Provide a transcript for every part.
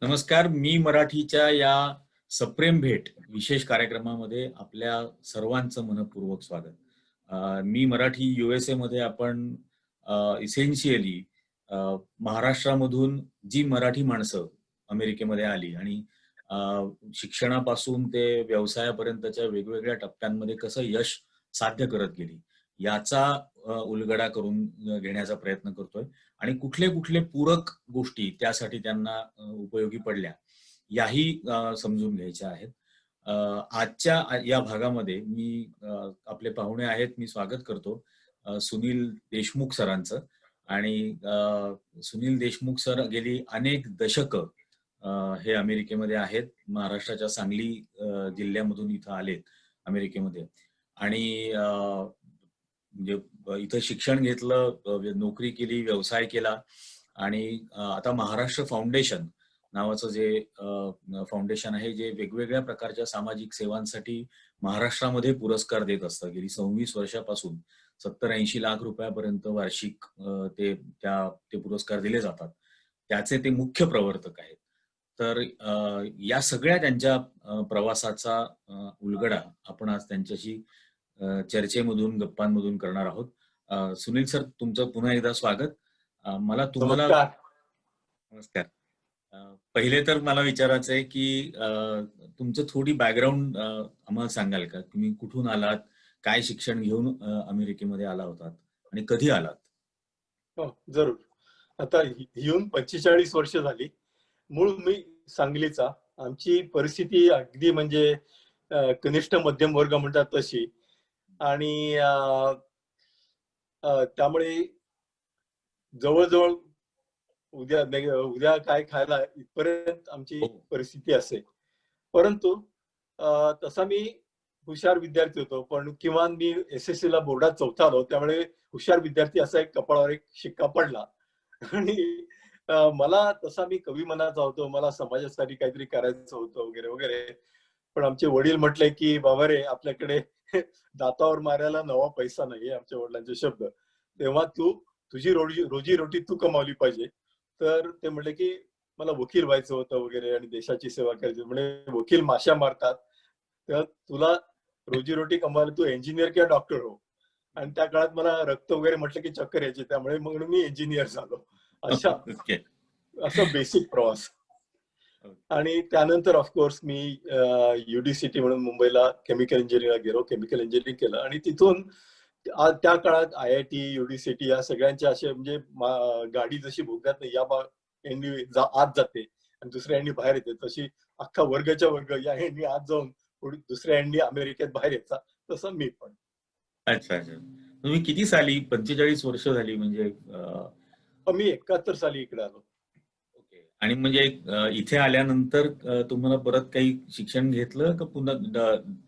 नमस्कार. मी मराठीच्या या सप्रेम भेट विशेष कार्यक्रमामध्ये आपल्या सर्वांचं मनपूर्वक स्वागत. मी मराठी USA मध्ये आपण इसेन्शियली महाराष्ट्रामधून जी मराठी माणसं अमेरिकेमध्ये आली आणि अ, शिक्षणापासून ते व्यवसायापर्यंतच्या वेगवेगळ्या टप्प्यांमध्ये कसं यश साध्य करत गेली याचा उलगडा करून घेण्याचा प्रयत्न करतोय. आणि कुठले कुठले पूरक गोष्टी त्यासाठी त्यांना उपयोगी पडल्या याही समजून घ्यायच्या आहेत. आजच्या या भागामध्ये मी आपले पाहुणे आहेत, मी स्वागत करतो सुनील देशमुख सरांचं. आणि सुनील देशमुख सर गेली अनेक दशकं हे अमेरिकेमध्ये आहेत. महाराष्ट्राच्या सांगली जिल्ह्यामधून इथं आलेत अमेरिकेमध्ये. आणि म्हणजे इथं शिक्षण घेतलं, नोकरी केली, व्यवसाय केला. आणि आता महाराष्ट्र फाउंडेशन नावाचं जे फाउंडेशन आहे, जे वेगवेगळ्या प्रकारच्या सामाजिक सेवांसाठी महाराष्ट्रामध्ये पुरस्कार देत असतं. गेली 26 वर्षापासून 70-80 लाख रुपयापर्यंत वार्षिक ते पुरस्कार दिले जातात. त्याचे ते मुख्य प्रवर्तक आहेत. तर या सगळ्या त्यांच्या प्रवासाचा उलगडा आपण आज त्यांच्याशी चर्चेमधून, गप्पांमधून करणार आहोत. सुनील सर, तुमचं पुन्हा एकदा स्वागत. मला तुम्हाला नमस्कार. पहिले तर मला विचारायचं आहे की तुमचं थोडी बॅकग्राऊंड आम्हाला सांगाल का? तुम्ही कुठून आलात, काय शिक्षण घेऊन अमेरिकेमध्ये आला होतात आणि कधी आलात? हो, जरूर. आता येऊन 45 वर्ष झाली. मूळ मी सांगलीचा. आमची परिस्थिती अगदी म्हणजे कनिष्ठ मध्यम वर्ग म्हणतात तशी. आणि त्यामुळे जवळजवळ उद्या काय खायला इथपर्यंत आमची परिस्थिती असे. परंतु तसा मी हुशार विद्यार्थी होतो, पण किमान मी SSC ला बोर्डात चौथा आलो, त्यामुळे हुशार विद्यार्थी असा एक कपाळावर एक शिक्का पडला. आणि मला तसा मी कवी मनाचा होतो, मला समाजासाठी काहीतरी करायचं होतं वगैरे वगैरे. पण आमचे वडील म्हटले की बाबा रे, आपल्याकडे दातावर मारायला नवा पैसा नाहीये, आमच्या वडिलांचे शब्द. तेव्हा तुझी रोजी रोटी तू कमावली पाहिजे. तर ते म्हटले की मला वकील व्हायचं होतं वगैरे आणि देशाची सेवा करायची. म्हणजे वकील माशा मारतात, तर तुला रोजीरोटी कमवायला तू इंजिनियर किंवा डॉक्टर हो. आणि त्या काळात मला रक्त वगैरे म्हटलं की चक्कर यायची, त्यामुळे मग मी इंजिनियर झालो. असं बेसिक प्रवास. आणि त्यानंतर ऑफकोर्स मी UDCT म्हणून मुंबईला केमिकल इंजिनिअरिंगला गेलो, केमिकल इंजिनिअरिंग केलं. आणि तिथून त्या काळात IIT, UDCT या सगळ्यांच्या असे म्हणजे गाडी जशी भोगतात या आत जाते आणि दुसऱ्या एंडी बाहेर येते, तशी अख्खा वर्गाच्या वर्ग या एंडी आत जाऊन दुसऱ्या एंडी अमेरिकेत बाहेर यायचा, तसं मी पण. अच्छा अच्छा. तुम्ही किती साली? 45 वर्ष झाली म्हणजे? मी 71 साली इकडे आलो. आणि म्हणजे इथे आल्यानंतर तुम्हाला परत काही शिक्षण घेतलं का पुन्हा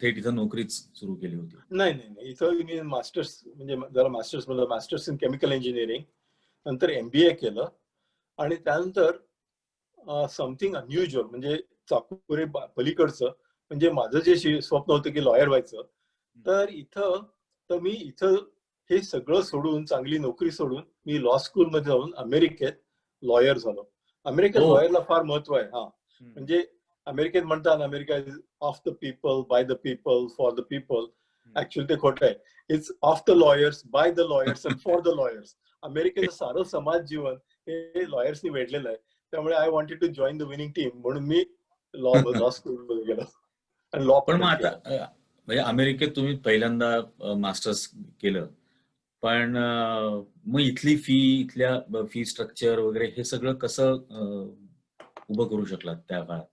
थेट इथं नोकरीच सुरू केली होती? नाही नाही नाही, इथं मी मास्टर्स म्हणजे जरा मास्टर्स इन केमिकल इंजिनिअरिंग, नंतर MBA केलं. आणि त्यानंतर समथिंग अनयुज्युअल म्हणजे चाकोरी पलीकडचं, म्हणजे माझं जे स्वप्न होतं की लॉयर व्हायचं, तर मी इथं हे सगळं सोडून, चांगली नोकरी सोडून मी लॉ स्कूल मध्ये जाऊन अमेरिकेत लॉयर झालो. अमेरिकेत लॉयरला फार महत्व आहे. म्हणजे अमेरिकेत म्हणतात America is of the people, by the people, for the people. Actually ते खोटं आहे. It's of the lawyers, by the lawyers and for the lawyers. अमेरिकेचं सारं समाज जीवन हे लॉयर्सनी वेढलेलं आहे. त्यामुळे I wanted to join the winning team, म्हणून मी लॉ स्कूल मध्ये गेलो आणि लॉ पण मग आता म्हणजे अमेरिकेत तुम्ही पहिल्यांदा मास्टर्स केलं, पण मग इथल्या फी स्ट्रक्चर वगैरे हे सगळं कसं उभं करू शकलात त्या काळात?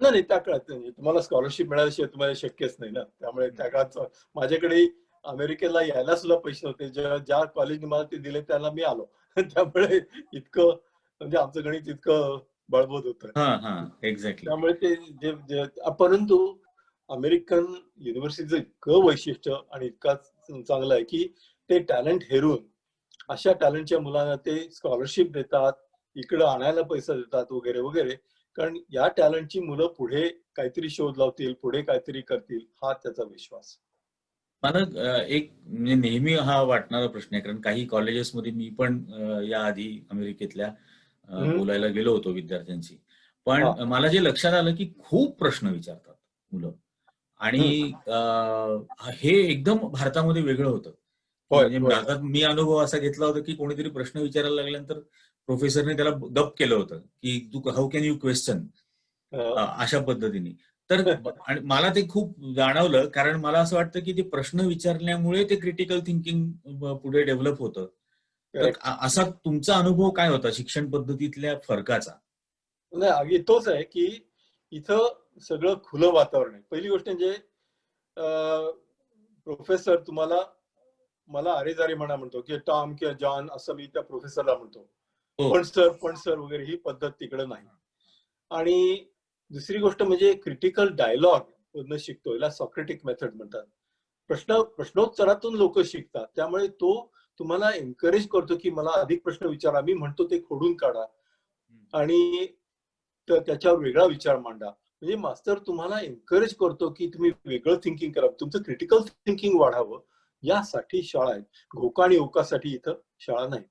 नाही, त्या काळात तुम्हाला स्कॉलरशिप मिळाल्याशिवाय तुम्हाला शक्यच नाही ना. त्यामुळे त्या काळात माझ्याकडे अमेरिकेला यायला सुद्धा पैसे नव्हते. ज्या कॉलेजने मला ते दिले त्याला मी आलो. त्यामुळे इतकं म्हणजे आमचं गणित इतकं बळबोद होतं. एक्झॅक्टली. त्यामुळे ते परंतु अमेरिकन युनिव्हर्सिटीचं इतकं वैशिष्ट्य आणि इतका चांगलं आहे की ते टॅलेंट हेरून अशा टॅलेंटच्या मुलांना ते स्कॉलरशिप देतात, इकडे आणायला पैसा देतात वगैरे वगैरे. कारण या टॅलेंटची मुलं पुढे काहीतरी शोध लावतील, पुढे काहीतरी करतील, हा त्याचा विश्वास. मला एक म्हणजे नेहमी हा वाटणारा प्रश्न आहे, कारण काही कॉलेजेसमध्ये मी पण याआधी अमेरिकेतल्या बोलायला गेलो होतो विद्यार्थ्यांशी. पण हा. मला जे लक्षात आलं की खूप प्रश्न विचारतात मुलं. आणि हे एकदम भारतामध्ये वेगळं होतं, की होय म्हणजे होय भारतात मी अनुभव असा घेतला होता की कोणीतरी प्रश्न विचारायला लागल्यानंतर प्रोफेसरने त्याला गप केलं होतं, की तू हाऊ कॅन यू क्वेश्चन, अशा पद्धतीने. तर आणि मला ते खूप जाणवलं, कारण मला असं वाटतं की ते प्रश्न विचारल्यामुळे ते क्रिटिकल थिंकिंग पुढे डेव्हलप होतं. तर करेक्ट. असा तुमचा अनुभव काय होता शिक्षण पद्धतीतल्या फरकाचा? नाही, अगदी तोच आहे की इथं सगळं खुलं वातावरण आहे. पहिली गोष्ट म्हणजे प्रोफेसर तुम्हाला, मला अरे म्हणा म्हणतो, की टॉम किंवा जॉन असं मी त्या प्रोफेसरला म्हणतो. हो. पण सर वगैरे ही पद्धत तिकडे नाही. आणि दुसरी गोष्ट म्हणजे क्रिटिकल डायलॉग मधनं शिकतो, याला सॉक्रेटिक मेथड म्हणतात. प्रश्नोत्तरातून लोक शिकतात, त्यामुळे तो तुम्हाला एनकरेज करतो की मला अधिक प्रश्न विचारा, मी म्हणतो ते खोडून काढा आणि त्याच्यावर वेगळा विचार मांडा. म्हणजे मास्तर तुम्हाला एनकरेज करतो की तुम्ही वेगळं थिंकिंग करा, तुमचं क्रिटिकल थिंकिंग वाढावं, यासाठी शाळा आहे. घोका आणि ओकासाठी इथं शाळा नाही.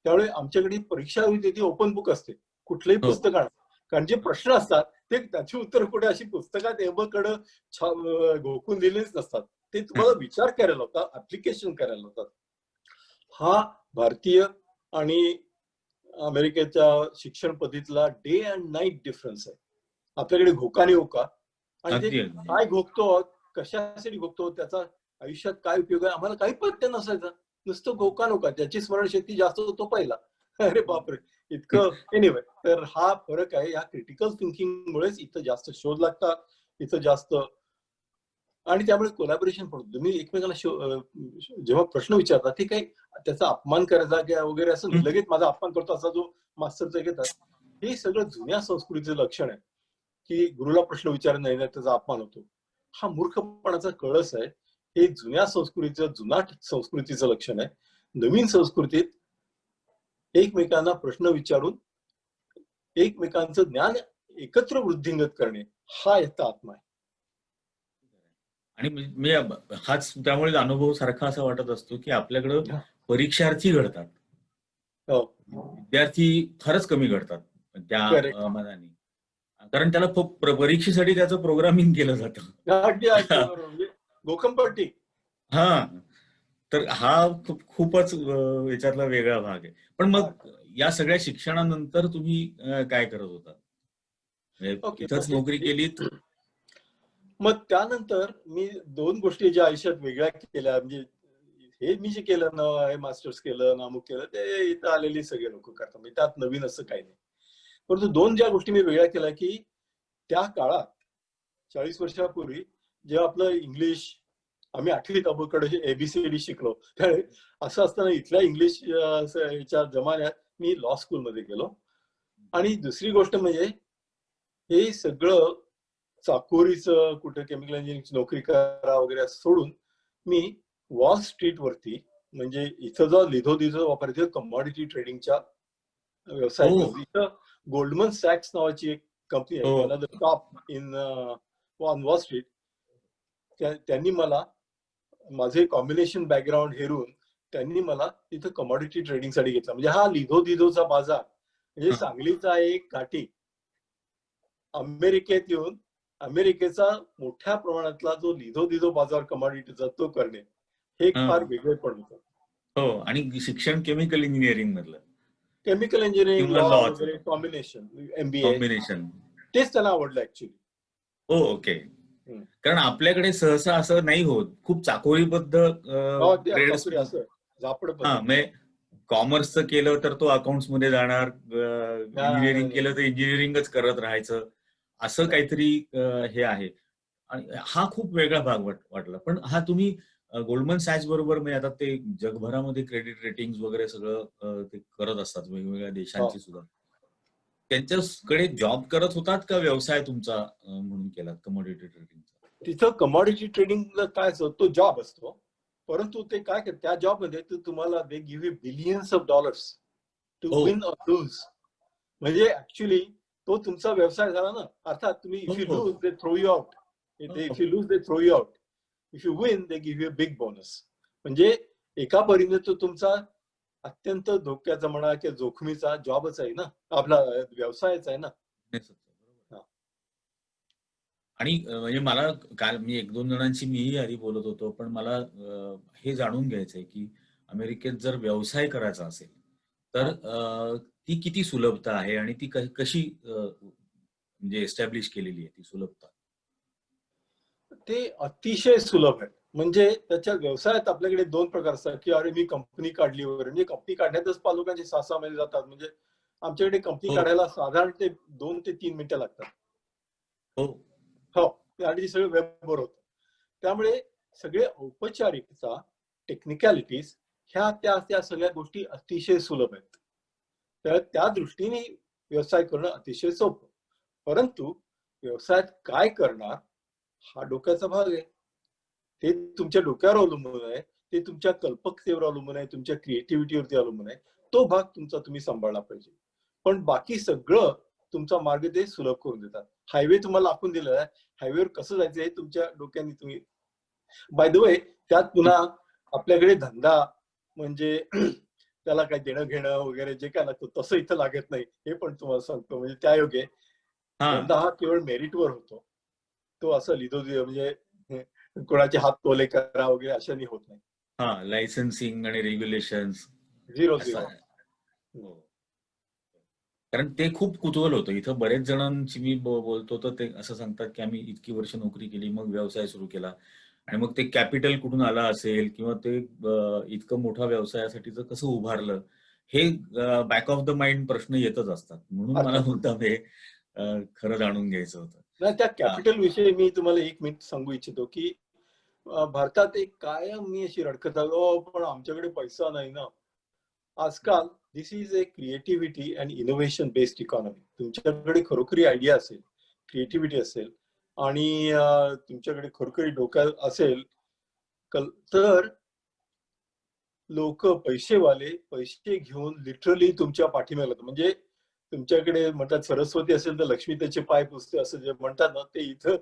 त्यामुळे आमच्याकडे परीक्षा होती ती ओपन बुक असते, कुठलंही हो. पुस्तक आणा, कारण जे प्रश्न असतात ते त्याची उत्तर कुठे अशी पुस्तकात एबकडं घोकून दिलेच नसतात. ते तुम्हाला विचार करायला होतात, ऍप्लिकेशन करायला होतात. हा भारतीय आणि अमेरिकेच्या शिक्षण पद्धतीतला डे अँड नाईट डिफरन्स आहे. आपल्याकडे घोका आणि ओका, आणि ते अगदी अगदी. काय घोकतो, कशासाठी घोकतो, त्याचा आयुष्यात काय उपयोग आहे, आम्हाला काही पत्ते नसायचा. नुसतं घोका नोका, ज्याची स्मरणशक्ती जास्त होतो पहिला. अरे बापरे, इतकं. एनिवे, तर हा फरक आहे. या क्रिटिकल थिंकिंग मुळेच इथं जास्त शोध लागतात, इथं जास्त. आणि त्यामुळे कोलॅबोरेशन पण होतं. तुम्ही एकमेकाला जेव्हा प्रश्न विचारता, ते काही त्याचा अपमान करायचा किंवा वगैरे असं नाही, लगेच माझा अपमान करतो असा जो मास्तरचा घेतात, हे सगळं जुन्या संस्कृतीचं लक्षण आहे, की गुरुला प्रश्न विचारत नाही ना त्याचा अपमान होतो. हा मूर्खपणाचा कळस आहे. हे जुन्या संस्कृतीचं, जुनाट संस्कृतीचं लक्षण आहे. नवीन संस्कृतीत एकमेकांना प्रश्न विचारून एकमेकांचं ज्ञान एकत्र वृद्धिंगत करणे, हा याचा आत्मा आहे. आणि मी हाच त्यामुळे अनुभव सारखा असा वाटत असतो, की आपल्याकडं परीक्षार्थी घडतात, हो, विद्यार्थी फारच कमी घडतात त्या करेक्ट. मानाने. कारण त्याला परीक्षेसाठी त्याचं प्रोग्रामिंग केलं जातं. अगदी अगदी बरोबर. म्हणजे गोकंपट्टी. हा. तर हा खूपच याच्यातला वेगळा भाग आहे. पण हा. मग या सगळ्या शिक्षणानंतर तुम्ही काय करत होता? म्हणजे ओके, इथंच नोकरी केलीत? मग त्यानंतर मी दोन गोष्टी ज्या आयुष्यात वेगळ्या केल्या, म्हणजे हे मी जे केलं ना, हे मास्टर्स केलं ना, अमुक केलं, ते इथं आलेली सगळे लोक करतात, म्हणजे त्यात नवीन असं काही नाही. परंतु दोन ज्या गोष्टी मी वेगळ्या केल्या, की त्या काळात 40 वर्षापूर्वी जेव्हा आपलं इंग्लिश, आम्ही 8वीत अबकडे एबीसीडी शिकलो, त्यावेळी असं असताना इथल्या इंग्लिश याच्या जमान्यात मी लॉ स्कूलमध्ये गेलो. आणि दुसरी गोष्ट म्हणजे हे सगळं चाकोरीचं, कुठे केमिकल इंजिनिअरिंगची नोकरी करा वगैरे असं सोडून मी वॉल स्ट्रीट वरती, म्हणजे इथं जो लिधो वापरायचं कमॉडिटी ट्रेडिंगच्या व्यवसाय हो. करतो. इथं गोल्डमन सॅक्स नावाची एक कंपनी आहे, हो. One of the top in on wall street. त्यांनी मला, माझे कॉम्बिनेशन बॅकग्राऊंड हेरून त्यांनी मला तिथं कमॉडिटी ट्रेडिंगसाठी घेतला. म्हणजे हा लिधोचा बाजार, म्हणजे सांगलीचा एक घाटी, अमेरिकेत येऊन अमेरिकेचा मोठ्या प्रमाणातला जो लिधो बाजार कमॉडिटीचा तो करणे, हे एक फार वेगळेपण होतं. हो. आणि शिक्षण केमिकल इंजिनिअरिंग मधलं केमिकल इंजिनिअरिंग, किंवा लॉ लॉचं वगैरे कॉम्बिनेशन, एमबीए, कॉम्बिनेशन. तेच त्यांना आवडलं ऍक्च्युली. हो. ओके. कारण आपल्याकडे सहसा असं नाही होत. खूप चाकोरीबद्ध हो, ते ट्रेड्स. चाकोरी असं झापड हा, पद्धती. म्हणजे कॉमर्सचं केलं तर तो अकाउंट्स मध्ये जाणार, नाही इंजिनिअरिंग नाही केलं तर इंजिनिअरिंगच करत राहायचं, असं नाही. काहीतरी हे आहे. आणि हा खूप वेगळा भाग वाटला. पण हा तुम्ही गोल्डमन सॅच बरोबर, म्हणजे आता ते जगभरामध्ये क्रेडिट रेटिंग वगैरे सगळं ते करत असतात, वेगवेगळ्या हो. देशांची सुद्धा. त्यांच्याकडे जॉब करत होतात का व्यवसाय तुमचा म्हणून केलात कमोडिटी ट्रेडिंगचा? तिथं कमॉडिटी ट्रेडिंगला काय असतं, तो जॉब असतो. परंतु ते काय करतात त्या जॉबमध्ये, तुम्हाला they give you billions of dollars too हो. Win or lose. म्हणजे ऍक्च्युली तो तुमचा व्यवसाय झाला ना. अर्थात तुम्ही, हो. इफ यू हो. Lose they throw you out, if you lose they throw you out, if you win they give you big bonus. म्हणजे एका परीने तो तुमचा अत्यंत धोक्याचा म्हणा किंवा जोखमीचा जॉबच आहे ना, आपला व्यवसायच आहे ना. आणि म्हणजे मला काल मी 1-2 जणांशी मीही आधी बोलत होतो, पण मला हे जाणून घ्यायचंय की अमेरिकेत जर व्यवसाय करायचा असेल, तर हा, ती किती सुलभता आहे आणि ती कशी म्हणजे एस्टॅब्लिश केलेली आहे ती सुलभता? ते अतिशय सुलभ आहे. म्हणजे त्याच्या व्यवसायात आपल्याकडे 2 प्रकार असतात, की अरे मी कंपनी काढली वगैरे. म्हणजे कंपनी काढण्यातच पालकांचे 6-6 महिने जातात. म्हणजे आमच्याकडे कंपनी हो, काढायला साधारण ते 2 ते 3 मिनिटं लागतात. हो. हो. आणि ते सगळं वेबवर होतं. त्यामुळे सगळे औपचारिकता, टेक्निकॅलिटीज त्या सगळ्या गोष्टी अतिशय सुलभ आहेत. तर त्या दृष्टीने व्यवसाय करणं अतिशय सोपं. परंतु व्यवसायात काय करणार हा डोक्याचा भाग आहे. ते तुमच्या डोक्यावर अवलंबून आहे. ते तुमच्या कल्पकतेवर अवलंबून आहे, तुमच्या क्रिएटिव्हिटीवरती अवलंबून आहे. तो भाग तुमचा तुम्ही सांभाळला पाहिजे. पण बाकी सगळं तुमचा मार्ग ते सुलभ करून देतात. हायवे तुम्हाला आखून दिलेला आहे. हायवेवर कसं जायचं हे तुमच्या डोक्याने तुम्ही बाय द वे त्यात पुन्हा आपल्याकडे धंदा म्हणजे त्याला काही देणं घेणं वगैरे जे काय लागतं तसं इथं लागत नाही. हे पण तुम्हाला सांगतो. म्हणजे त्यायोगे हां, धंदा हा केवळ मेरिटवर होतो. तो असं म्हणजे कोणाचे हात ओले करा वगैरे अशाने होत नाही. हां. लायसन्सिंग आणि रेग्युलेशन्स 0-0. असं आहे. हो. कारण ते खूप कुतूहल होतं. इथं बरेच जणांशी मी बोलतो तर ते असं सांगतात, की आम्ही इतकी वर्ष नोकरी केली, मग व्यवसाय सुरू केला आणि मग ते कॅपिटल कुठून आलं असेल किंवा ते इतकं मोठा व्यवसायासाठीचं कसं उभारलं, हे बॅक ऑफ द माइंड प्रश्न येतच असतात. म्हणून मला अर्थात. मुद्दाम हे खरं जाणून घ्यायचं होतं. नाही त्या हां, कॅपिटल विषयी मी तुम्हाला 1 मिनिट सांगू इच्छितो, की भारतात एक कायम मी अशी रडकत आलो, पण आमच्याकडे पैसा नाही ना. आजकाल this is a creativity and innovation based economy. तुमच्याकडे खरोखरी आयडिया असेल, क्रिएटिव्हिटी असेल आणि तुमच्याकडे खरोखरी डोक्यात असेल, तर लोक पैसेवाले पैसे घेऊन लिटरली तुमच्या पाठीमागे लागतात. म्हणजे तुमच्याकडे म्हणतात सरस्वती असेल तर लक्ष्मी त्याचे पाय पुसते असं जे म्हणतात ना ते इथं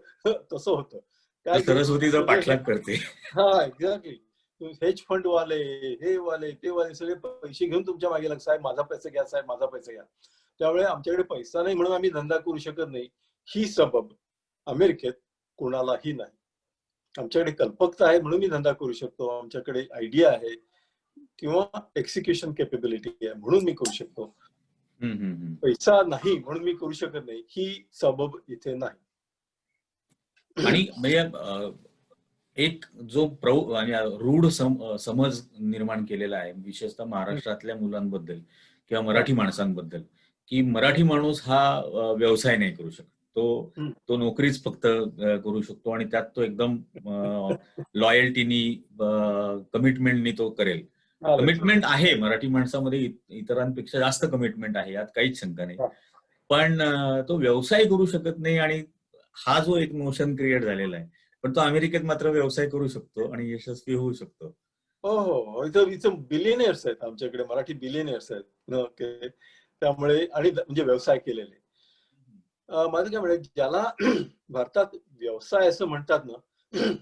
तसं होतं. तर काय घेऊन सरस्वतीचा सगळे पाठलाग करते. हा एक्झॅक्टली. हेज फंड वाले, हे वाले, ते वाले सगळे पैसे घेऊन तुमच्या मागे लागतात. साहेब माझा पैसा घ्या, साहेब माझा पैसा घ्या. त्यामुळे आमच्याकडे पैसा नाही म्हणून आम्ही धंदा करू शकत नाही. ही सबब अमेरिकेत कोणालाही नाही. आमच्याकडे कल्पकता आहे म्हणून मी धंदा करू शकतो. आमच्याकडे आयडिया आहे किंवा एक्झिक्युशन कॅपेबिलिटी आहे म्हणून मी करू शकतो. हं, हं, हं. पैसा नाही म्हणून मी करू शकत नाही ही सबब इथे नाही. आणि म्हणजे एक जो आणि रूढ समज निर्माण केलेला आहे, विशेषतः महाराष्ट्रातल्या मुलांबद्दल किंवा हा. मराठी माणसांबद्दल, की मराठी माणूस हा व्यवसाय नाही करू शकत. तो हम्म. तो नोकरीच फक्त करू शकतो आणि त्यात तो एकदम लॉयल्टीनी, कमिटमेंटनी तो करेल. आलंच. कमिटमेंट आहे मराठी माणसामध्ये इतरांपेक्षा जास्त कमिटमेंट आहे, यात काहीच शंका नाही. हा. पण तो व्यवसाय करू शकत नाही आणि हा जो एक नोशन क्रिएट झालेला आहे. पण तो अमेरिकेत मात्र व्यवसाय करू शकतो आणि यशस्वी होऊ शकतो. हो, हो. इथं इथं बिलियनियर्स आहेत आमच्याकडे मराठी बिलियनियर्स आहेत. ओके. त्यामुळे आणि म्हणजे व्यवसाय केलेले. माझं काय म्हणणं ज्याला भारतात व्यवसाय असं म्हणतात ना,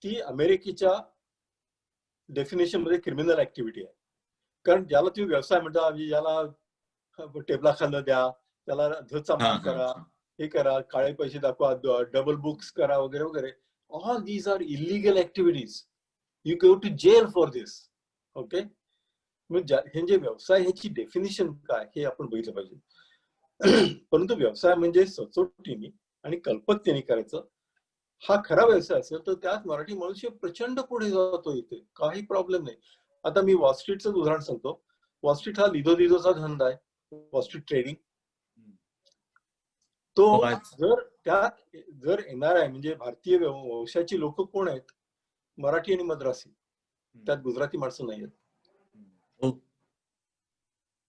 ती अमेरिकेच्या डेफिनेशन मध्ये क्रिमिनल ऍक्टिव्हिटी आहे. कारण ज्याला तुम्ही व्यवसाय म्हणता म्हणजे ज्याला टेबलाखाली द्या, त्याला धचा हां, माग हां, करा, हां. हे करा, काळे पैसे दाखवा, डबल बुक्स करा वगैरे वगैरे. All these are illegal activities. You go to jail for this. Okay. म्हणजे हे जे व्यवसाय ह्याची डेफिनेशन काय हे आपण बघितलं पाहिजे. परंतु व्यवसाय म्हणजे सचोटीने आणि कल्पकतेने करायचं. हा खरा व्यवसाय असेल तर त्यात मराठी मनुष्य प्रचंड पुढे जातो इथे. काही प्रॉब्लेम नाही. आता मी वॉल स्ट्रीटचं उदाहरण सांगतो. वॉल स्ट्रीट हा लिदोचा धंदा आहे. Wall street trading. तो हो, आज जर त्यात जर येणार आहे म्हणजे भारतीय वंशाची लोक कोण आहेत? मराठी आणि मद्रासी. त्यात गुजराती माणसं नाही आहेत. हो.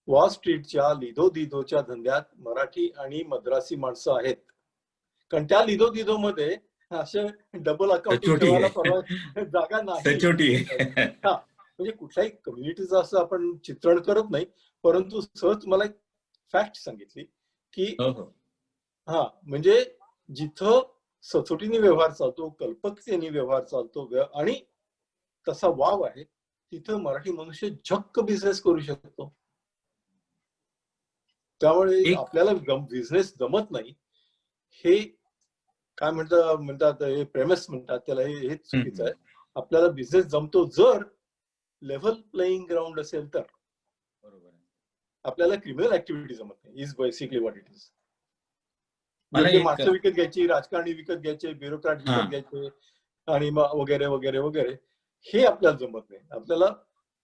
वॉल स्ट्रीटच्या लिदोच्या धंद्यात मराठी आणि मद्रासी माणसं आहेत. कारण त्या लिदो मध्ये असे डबल अकाउंटिंग सचोटी ठेवायला आहे. परवा जागा नाही. सचोटी आहे. हा म्हणजे कुठल्याही कम्युनिटीचं असं आपण चित्रण करत नाही. परंतु सहज मला एक फॅक्ट सांगितली की हो, हो. हा म्हणजे जिथं सचोटीने व्यवहार चालतो, कल्पकतेने व्यवहार चालतो आणि तसा वाव आहे तिथं मराठी मनुष्य झक्क बिझनेस करू शकतो. त्यामुळे एक आपल्याला बिझनेस जमत नाही हे काय म्हणतात हे प्रेमस म्हणतात त्याला, हेच चुकीचं आहे. आपल्याला बिझनेस जमतो जर लेव्हल प्लेइंग ग्राउंड असेल तर. बरोबर आहे. आपल्याला क्रिमिनल ऍक्टिव्हिटी जमत नाही, is basically what it is. मला योग्य एक माणसं विकत घ्यायची, राजकारणी विकत घ्यायचे, ब्युरोक्रॅट हा विकत घ्यायचे आणि मग वगैरे वगैरे वगैरे, हे आपल्याला जमत नाही. आपल्याला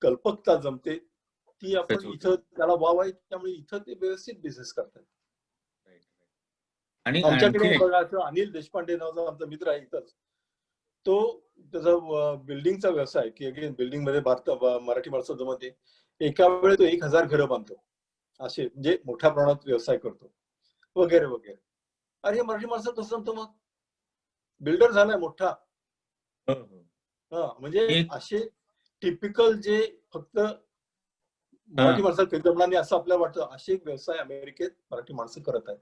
कल्पकता जमते, ती आपण होते. इथं त्याला वाव आहे, त्यामुळे इथं ते व्यवस्थित बिझनेस करतात. आणि आमच्याकडे आणखी बघा, अनिल देशपांडे नावाचा आमचा मित्र आहे इथंच, तो त्याचा बिल्डिंगचा व्यवसाय, की अगेन बिल्डिंग मध्ये मराठी माणसं मध्ये एका वेळी तो 1000 घरं बांधतो, असे म्हणजे मोठ्या प्रमाणात व्यवसाय करतो वगैरे वगैरे. अरे मराठी माणसं तसं जमतो, मग बिल्डर झालाय मोठा. म्हणजे एक असे टिपिकल जे फक्त हा मराठी माणसं कधी जमणार नाही असं आपल्याला वाटतं, असे एक व्यवसाय अमेरिकेत मराठी माणसं करत आहेत.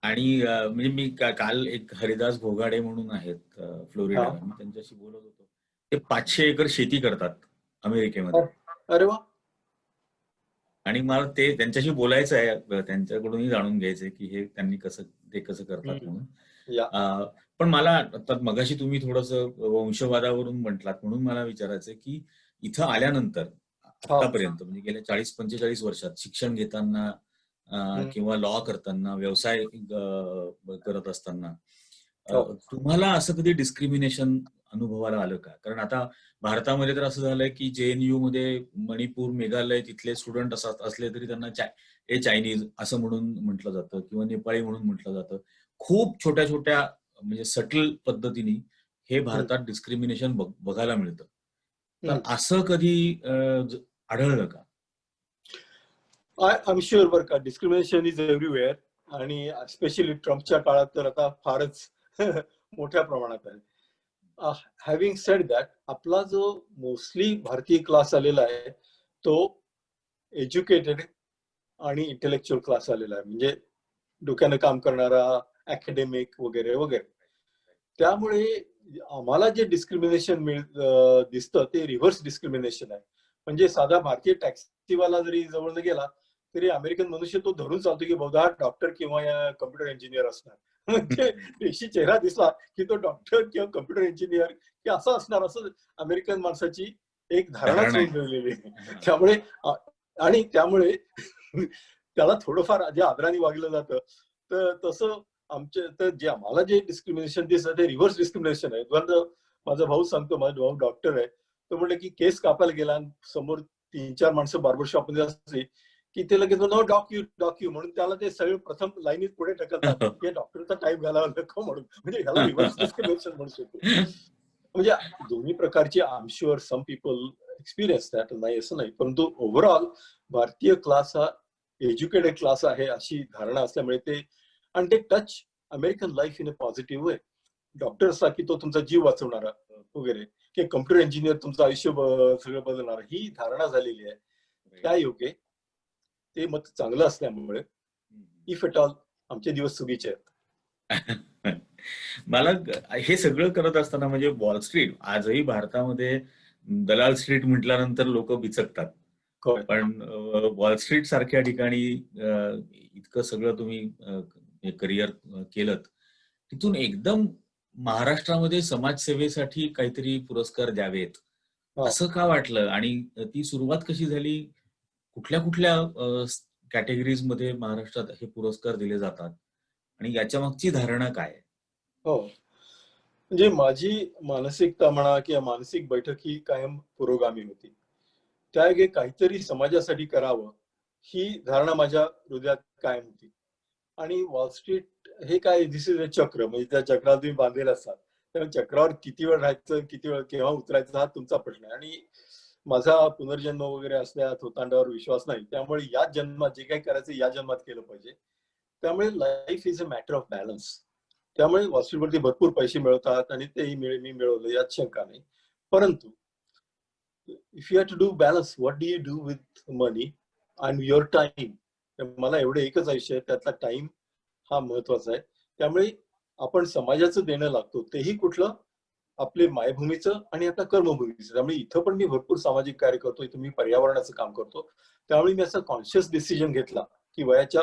आणि म्हणजे मी काल एक हरिदास भोगाडे म्हणून आहेत फ्लोरिडा, मी त्यांच्याशी बोलत होतो. ते 500 एकर शेती करतात अमेरिकेमध्ये. अरे वा. आणि मला ते त्यांच्याशी बोलायचं आहे, त्यांच्याकडूनही जाणून घ्यायचंय की हे त्यांनी कसं करतात म्हणून. पण मला आता मगाशी तुम्ही थोडस वंशवादावरून म्हटलात, म्हणून मला विचारायचंय की इथं आल्यानंतर आतापर्यंत म्हणजे गेल्या 40-45 वर्षात शिक्षण घेताना किंवा लॉ करताना, व्यवसाय करत असताना तुम्हाला असं कधी डिस्क्रिमिनेशन अनुभवाला आलं का? कारण आता भारतामध्ये तर असं झालंय की JNU मध्ये मणिपूर, मेघालय तिथले स्टुडंट असले तरी त्यांना चायनीज असं म्हणून म्हटलं जातं किंवा नेपाळी म्हणून म्हटलं जातं. खूप छोट्या छोट्या म्हणजे सटल पद्धतीने हे भारतात डिस्क्रिमिनेशन बघायला मिळतं. तर असं कधी आढळलं का? आय एम शुअर बरं का, डिस्क्रिमिनेशन इज एव्हरीवेअर, आणि स्पेशली ट्रम्पच्या काळात तर आता फारच मोठ्या प्रमाणात आहे. हॅव्हिंग सेड दॅट, आपला जो मोस्टली भारतीय क्लास आलेला आहे तो एज्युकेटेड आणि इंटेलेक्च्युअल क्लास आलेला आहे, म्हणजे डोक्यानं काम करणारा, अकॅडमिक वगैरे वगैरे. त्यामुळे आम्हाला जे डिस्क्रिमिनेशन दिसतं ते रिव्हर्स डिस्क्रिमिनेशन आहे. म्हणजे साधा भारतीय टॅक्सीवाला जरी जवळ गेला तरी अमेरिकन मनुष्य तो धरून चालतो की बहुधा डॉक्टर किंवा कम्प्युटर इंजिनियर असणार. म्हणजे देशी चेहरा दिसला की तो डॉक्टर किंवा कम्प्युटर इंजिनियर की असं असणार, असं अमेरिकन माणसाची एक धारणाच होऊन ठेवलेली आहे. त्यामुळे आणि त्यामुळे त्याला थोडंफार जे आदराने वागलं जातं, तर तसं आमचे तर जे आम्हाला जे डिस्क्रिमिनेशन दिसतं ते रिव्हर्स डिस्क्रिमिनेशन आहे. उदाहरणार्थ माझा भाऊ सांगतो, माझा भाऊ डॉक्टर आहे, तो म्हणलं की केस कापायला गेला आणि समोर 3-4 माणसं बार्बर शॉप मध्ये असली की ते लगेच नो डॉक्यू म्हणून त्याला ते सगळे प्रथम लाईनीत पुढे ढकलतात, हे डॉक्टरचा टाईप घालावा नको म्हणून. म्हणजे ह्याला रिव्हर्स डिस्क्रिमिनेशन म्हणू शकतो. म्हणजे दोन्ही प्रकारचे I am sure some people experience that, नाही असं नाही, परंतु ओव्हरऑल भारतीय क्लास हा एज्युकेटेड क्लास आहे अशी धारणा असल्यामुळे ते, आणि ते touch American life in a positive way. Doctor असला की तो तुमचा जीव वाचवणारा वगैरे, की कम्प्युटर इंजिनियर तुमचं आयुष्य सगळं बदलणार, ही धारणा झालेली आहे. त्या योगे ते मत चांगलं असल्यामुळे इफ एट ऑल आमचे दिवस सुगीचे आहेत. मला हे सगळं करत असताना म्हणजे वॉल स्ट्रीट आजही भारतामध्ये दलाल स्ट्रीट म्हटल्यानंतर लोक बिचकतात, पण वॉल स्ट्रीट सारख्या ठिकाणी इतकं सगळं तुम्ही करिअर केलं, तिथून एकदम महाराष्ट्रामध्ये समाजसेवेसाठी काहीतरी पुरस्कार द्यावेत असं का वाटलं? आणि ती सुरुवात कशी झाली? कुठल्या कुठल्या कॅटेगरीज मध्ये महाराष्ट्रात हे पुरस्कार दिले जातात आणि याच्या मागची धारणा काय आहे? हो, म्हणजे माझी मानसिकता म्हणा किंवा मानसिक बैठक ही कायम पुरोगामी होती. त्यायोगे काहीतरी समाजासाठी करावं ही धारणा माझ्या हृदयात कायम होती. आणि वॉल स्ट्रीट हे काय, दिस इज अ चक्र, म्हणजे त्या चक्रात तुम्ही बांधलेला असतात, त्या चक्रावर किती वेळ राहायचं, किती वेळ केव्हा उतरायचं हा तुमचा प्रश्न आहे. आणि माझा पुनर्जन्म वगैरे असल्या थोतांडावर विश्वास नाही, त्यामुळे या जन्मात जे काही करायचं या जन्मात केलं पाहिजे. त्यामुळे life is a matter of balance. त्यामुळे वॉल स्ट्रीटवरती भरपूर पैसे मिळतात आणि तेही मी मिळवलं, यात शंका नाही. परंतु if you have to do balance, what do you do with money and your time. मला एवढं एकच आयुष्य आहे, त्यातला टाइम हा महत्वाचा आहे. त्यामुळे आपण समाजाचं देणं लागतो, तेही कुठलं, आपले मायभूमीचं आणि आपल्या कर्मभूमीचं. त्यामुळे इथं पण मी भरपूर सामाजिक कार्य करतो, इथं मी पर्यावरणाचं काम करतो. त्यामुळे मी असा कॉन्शियस डिसिजन घेतला की वयाच्या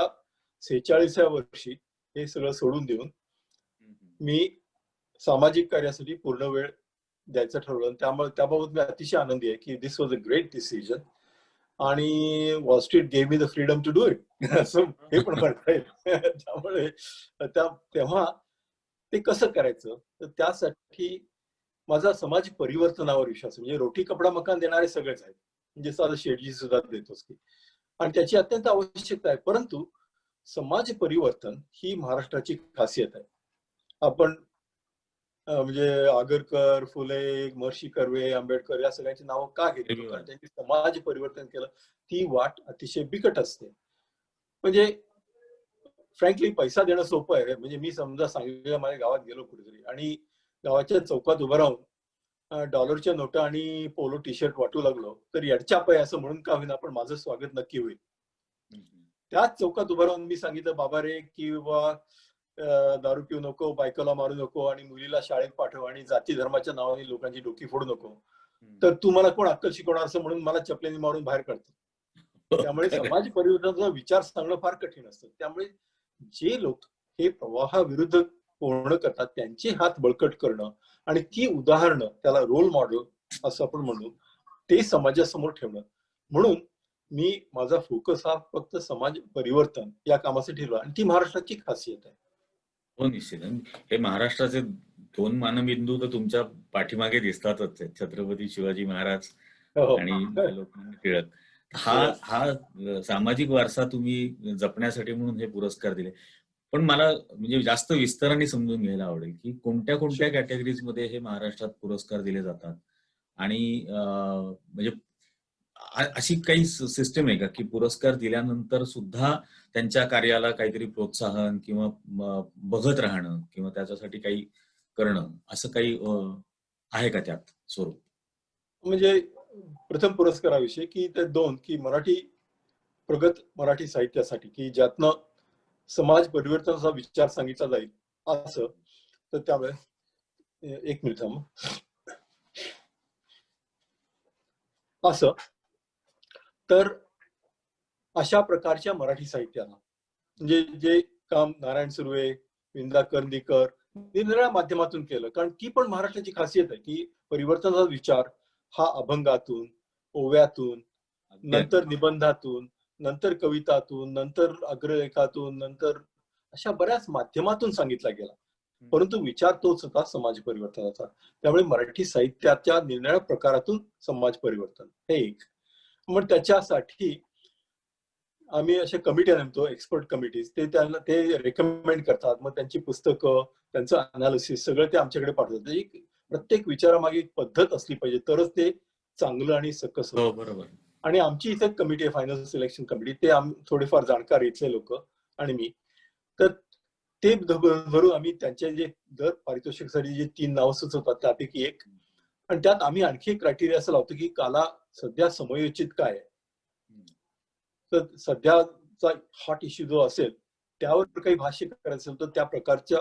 46व्या वर्षी हे सगळं सोडून देऊन मी सामाजिक कार्यासाठी पूर्ण वेळ द्यायचं ठरवलं. त्यामुळे त्याबाबत मी अतिशय आनंदी आहे की this was a great decision आणि Wall Street gave me the freedom to do it असं हे पण म्हणता येईल. त्यामुळे तेव्हा ते कसं करायचं, तर त्यासाठी माझा समाज परिवर्तनावर विश्वास, म्हणजे रोटी कपडा मकान देणारे सगळेच आहेत, म्हणजे साधं शेडजी सुद्धा देतोच की, आणि त्याची अत्यंत आवश्यकता आहे. परंतु समाज परिवर्तन ही महाराष्ट्राची खासियत आहे. आपण म्हणजे आगरकर, फुले, महर्षी कर्वे, आंबेडकर या सगळ्यांची नावं का घेतो, कारण त्यांनी समाज परिवर्तन केलं. ती वाट अतिशय बिकट असते. म्हणजे फ्रँकली पैसा देणं सोपं आहे. म्हणजे मी समजा सांगलीला माझ्या गावात गेलो कुठेतरी आणि गावाच्या चौकात उभं राहून डॉलरच्या नोटा आणि पोलो टी शर्ट वाटू लागलो, तर यडचाप आहे असं म्हणून का होईना पण माझं स्वागत नक्की होईल. त्याच चौकात उभं राहून मी सांगितलं, बाबा रे, की बाबा दारू पिऊ नको, बायकोला मारू नको आणि मुलीला शाळेत पाठव आणि जाती धर्माच्या नावाने लोकांची डोकी फोडू नको, तर तू मला कोण अक्कल शिकवणार असं म्हणून मला चपलेने मारून बाहेर काढतो. त्यामुळे समाज परिवर्तनाचा विचार सांगणं फार कठीण असतं. त्यामुळे जे लोक हे प्रवाहाविरुद्ध पूर्ण करतात त्यांचे हात बळकट करणं आणि ती उदाहरणं, त्याला रोल मॉडेल असं आपण म्हणू, ते समाजासमोर ठेवणं. म्हणून मी माझा फोकस हा फक्त समाज परिवर्तन या कामासाठी ठेवला आणि ती महाराष्ट्राची खासियत आहे. हो, निश्चित. हे महाराष्ट्राचे दोन मानबिंदू तर तुमच्या पाठीमागे दिसतातच, छत्रपती शिवाजी महाराज आणि लोकमान्य टिळक. हा सामाजिक वारसा तुम्ही जपण्यासाठी म्हणून हे पुरस्कार दिले. पण मला म्हणजे जास्त विस्ताराने समजून घ्यायला आवडेल की कोणत्या कोणत्या कॅटेगरीज मध्ये हे महाराष्ट्रात पुरस्कार दिले जातात आणि म्हणजे अशी काही सिस्टम आहे का की पुरस्कार दिल्यानंतर सुद्धा त्यांच्या कार्याला काहीतरी प्रोत्साहन किंवा बघत राहणं किंवा त्याच्यासाठी काही करणं, असं काही आहे का त्यात स्वरूप? म्हणजे प्रथम पुरस्काराविषयी की ते दोन, की प्रगत मराठी साहित्यासाठी की ज्यातनं समाज परिवर्तनाचा विचार सांगितला जाईल असं. तर त्यामुळे एक मिनिट थांब. असं तर अशा प्रकारच्या मराठी साहित्याला म्हणजे जे काम नारायण सुर्वे, विंदा करंदीकर निरनिराळ्या माध्यमातून केलं, कारण ती पण महाराष्ट्राची खासियत आहे की परिवर्तनाचा विचार हा अभंगातून, ओव्यातून, नंतर निबंधातून, नंतर कवितातून, नंतर अग्रलेखातून, नंतर अशा बऱ्याच माध्यमातून सांगितला गेला. परंतु विचार तोच होता समाज परिवर्तनाचा. त्यामुळे मराठी साहित्याच्या निरनिराळ्या प्रकारातून समाज परिवर्तन हे एक. मग त्याच्यासाठी आम्ही अशा कमिट्या नेमतो, एक्सपर्ट कमिटीज, ते त्यांना ते रेकमेंड करतात. मग त्यांची पुस्तकं, त्यांचं अनालिसिस सगळं ते आमच्याकडे पाठवतात. एक प्रत्येक विचारामागे एक पद्धत असली पाहिजे, तरच ते चांगलं आणि सकस होतं. बरोबर. आणि आमची इथे कमिटी आहे, फायनल सिलेक्शन कमिटी, ते थोडेफार जाणकार इथले लोक आणि मी, तर ते धरून आम्ही त्यांचे जे दर पारितोषिकसाठी जे 3 नावं सुचवतात त्यापैकी एक, आणि त्यात आम्ही आणखी एक क्रायटेरिया असं लावतो की काला सध्या समयोचित काय आहे. तर सध्याचा हॉट इश्यू जो असेल त्यावर काही भाष्य करायचं असेल तर त्या प्रकारच्या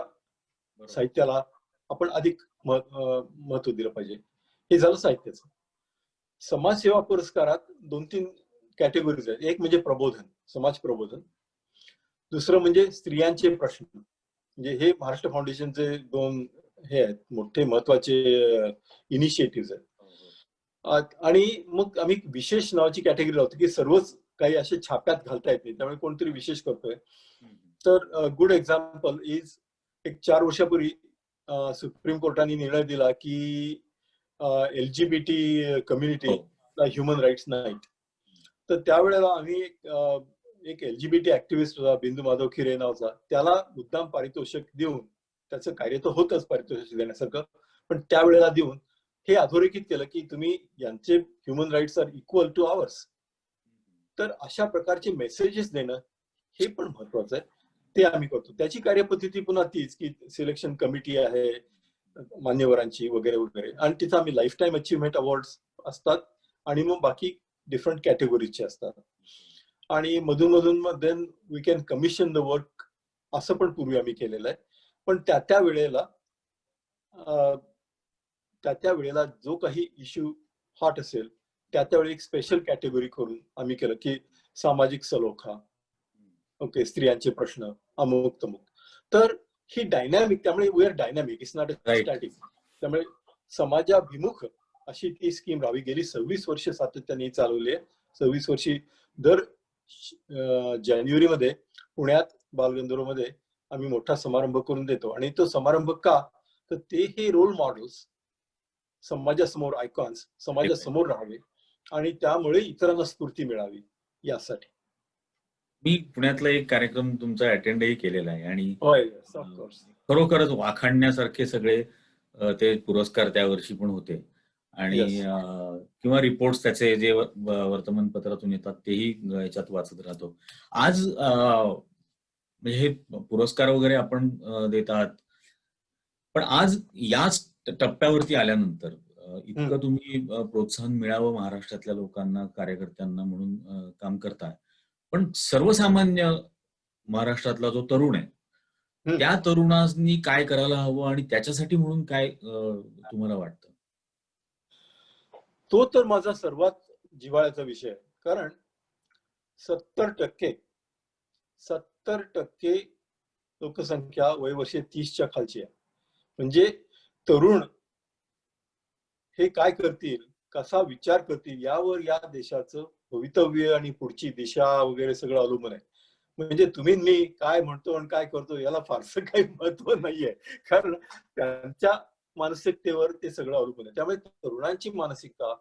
साहित्याला आपण अधिक महत्व दिलं पाहिजे. हे झालं साहित्याचं. समाजसेवा पुरस्कारात 2-3 कॅटेगरीज आहेत. एक म्हणजे प्रबोधन, समाज प्रबोधन. दुसरं म्हणजे स्त्रियांचे प्रश्न, म्हणजे हे महाराष्ट्र फाउंडेशनचे 2 हे आहेत मोठे महत्वाचे इनिशिएटिव्ह आहेत. आणि मग आम्ही विशेष नावाची कॅटेगरी लावतो की सर्वच काही असे छाप्यात घालता येत नाही, त्यामुळे कोणतरी विशेष करतोय. तर गुड एक्झाम्पल इज, एक 4 वर्षापूर्वी सुप्रीम कोर्टाने निर्णय दिला की LGBT कम्युनिटीला ह्युमन राईट्स नाहीत. तर त्यावेळेला आम्ही एक LGBT ऍक्टिव्हिस्ट होता बिंदू माधव खिरे नावाचा, त्याला मुद्दाम पारितोषिक देऊन, त्याचं कार्य तर होतच पारितोषिक देण्यासारखं, पण त्यावेळेला देऊन हे अधोरेखित केलं की तुम्ही यांचे human rights are equal to ours. तर अशा प्रकारचे मेसेजेस देणं हे पण महत्वाचं आहे, ते आम्ही करतो. त्याची कार्यपद्धती पुन्हा तीच की सिलेक्शन कमिटी आहे मान्यवरांची वगैरे वगैरे, आणि तिथं आम्ही लाईफ टाईम अचीवमेंट अवॉर्ड असतात आणि मग बाकी डिफरंट कॅटेगोरीचे असतात. आणि मधून मधून मग then we can commission the work असं पण पूर्वी आम्ही केलेलं आहे. पण त्या वेळेला जो काही इश्यू हॉट असेल त्यावेळी एक स्पेशल कॅटेगरी करून आम्ही केलं की सामाजिक सलोखा, ओके, स्त्रियांचे प्रश्न, अमुक तमुक. तर ही डायनॅमिक, त्यामुळे we are dynamic, it's not a static. त्यामुळे समाजाभिमुख अशी ती स्कीम राहावी. गेली 26 वर्ष सातत्याने चालवली आहे. 26 वर्षी दर जानेवारीमध्ये पुण्यात बालगंधर्वमध्ये आम्ही मोठा समारंभ करून देतो. आणि तो समारंभ का, तर ते हे रोल मॉडेल्स समाजासमोर, आयकॉन्स समाजासमोर राहावे आणि त्यामुळे इतरांना स्फूर्ती मिळावी यासाठी. मी पुण्यातला एक कार्यक्रम तुमचा अटेंडही केलेला आहे आणि होय, खरोखरच वाखाणण्यासारखे सगळे ते पुरस्कार त्या वर्षी पण होते. आणि किंवा रिपोर्ट्स त्याचे जे वर्तमानपत्रातून येतात तेही याच्यात वाचत राहतो. आज म्हणजे हे पुरस्कार वगैरे आपण देत आहात, पण आज याच टप्प्यावरती आल्यानंतर इतकं तुम्ही प्रोत्साहन मिळावं महाराष्ट्रातल्या लोकांना, कार्यकर्त्यांना म्हणून काम करताय. पण सर्वसामान्य महाराष्ट्रातला जो तरुण आहे, त्या तरुणांनी काय करायला हवं आणि त्याच्यासाठी म्हणून काय तुम्हाला वाटतं? तो तर माझा सर्वात जिव्हाळ्याचा विषय आहे. कारण 70% लोकसंख्या वयवर्षे 30च्या खालची आहे. म्हणजे तरुण हे काय करतील, कसा विचार करतील, यावर या देशाचं भवितव्य आणि पुढची दिशा वगैरे सगळं अवलंबून आहे. म्हणजे तुम्ही मी काय म्हणतो आणि काय करतो याला फारसं काही महत्व नाहीये, कारण त्यांच्या मानसिकतेवर ते सगळं अवलंबून आहे. त्यामुळे तरुणांची मानसिकता,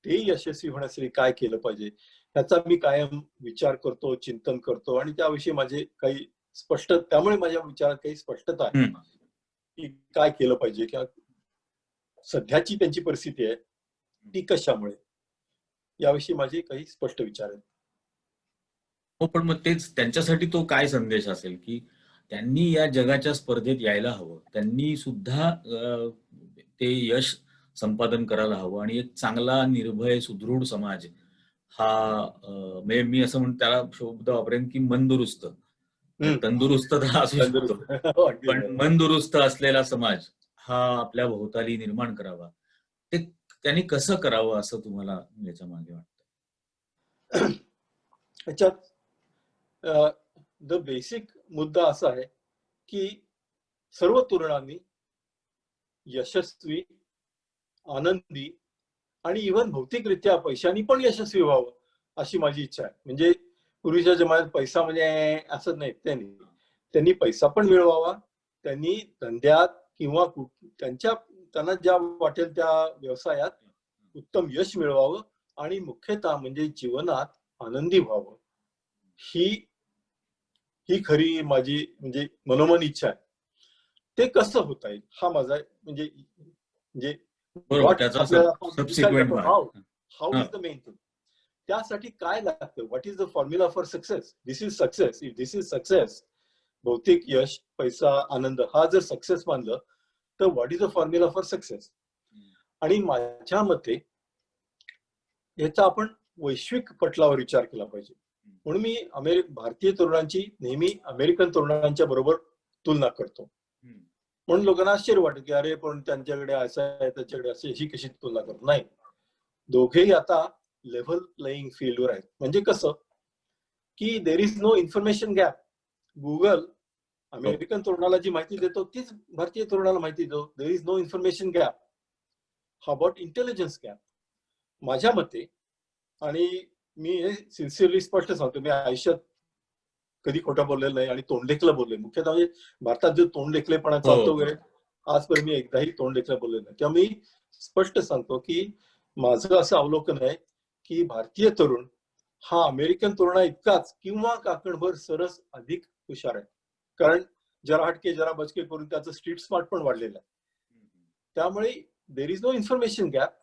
ते यशस्वी होण्यासाठी काय केलं पाहिजे ह्याचा मी कायम विचार करतो, चिंतन करतो आणि त्याविषयी माझे काही त्यामुळे माझ्या विचारात काही स्पष्टता आहे की काय केलं पाहिजे, किंवा सध्याची त्यांची परिस्थिती आहे ती कशामुळे, याविषयी माझे काही स्पष्ट विचार आहेत. हो, पण मग तेच त्यांच्यासाठी तो काय संदेश असेल की त्यांनी या जगाच्या स्पर्धेत यायला हवं, त्यांनी सुद्धा ते यश संपादन करायला हवं आणि एक चांगला, निर्भय, सुदृढ समाज हा मी असं म्हणून त्याला शब्द वापरेन की मनदुरुस्त, तंदुरुस्त तर असू शकतो, पण मनदुरुस्त असलेला समाज हा आपल्या भोवताली निर्माण करावा. ते त्यांनी कसं करावं असं तुम्हाला याच्या मागे वाटतं? ह्याच्यात द बेसिक मुद्दा असा आहे की सर्व तरुणांनी यशस्वी, आनंदी आणि इव्हन भौतिकरित्या पैशांनी पण यशस्वी व्हावं अशी माझी इच्छा आहे. म्हणजे पूर्वीच्या जमान्यात पैसा म्हणजे असं नाही, त्यांनी पैसा पण मिळवावा, त्यांनी धंद्यात किंवा त्यांना ज्या वाटेल त्या व्यवसायात उत्तम यश मिळवावं आणि मुख्यतः म्हणजे जीवनात आनंदी व्हावं, ही खरी माझी म्हणजे मनोमन इच्छा आहे. ते कसं होता येईल हा माझा म्हणजे how is the main thing. त्यासाठी काय लागतं, what is the formula for success. This is success. If this is success, भौतिक यश, पैसा, आनंद हा जर सक्सेस मानलं तर what is the formula for success. आणि माझ्या मते याचा आपण वैश्विक पटलावर विचार केला पाहिजे. म्हणून मी भारतीय तरुणांची नेहमी अमेरिकन तरुणांच्या बरोबर तुलना करतो. म्हणून लोकांना आश्चर्य वाटत की अरे पण त्यांच्याकडे असं आहे, त्याच्याकडे असे, ही कशी तुलना करतो. नाही, दोघेही आता लेव्हल प्लेइंग फील्डवर आहेत. म्हणजे कसं की there is no information gap. Google American तरुणाला जी माहिती देतो तीच भारतीय तरुणाला माहिती देतो. There is no information gap. How about intelligence gap. माझ्या मते, आणि मी हे सिन्सिअरली स्पष्ट सांगतो, मी आयुष्यात कधी खोटं बोललेलं नाही आणि तोंडलेखलं बोललोय. मुख्यतः म्हणजे भारतात जो तोंडलेखलेपणा चालतो वगैरे, आजपर्यंत मी एकदाही तोंडलेखलं बोललेलं नाही. तेव्हा मी स्पष्ट सांगतो की माझं असं अवलोकन आहे की भारतीय तरुण हा अमेरिकन तरुणा इतकाच किंवा काकणभर सरस अधिक हुशार आहे. कारण जरा हटके जरा बचके करून त्याचं स्ट्रीट स्मार्ट पण वाढलेलं आहे. त्यामुळे there is no information gap,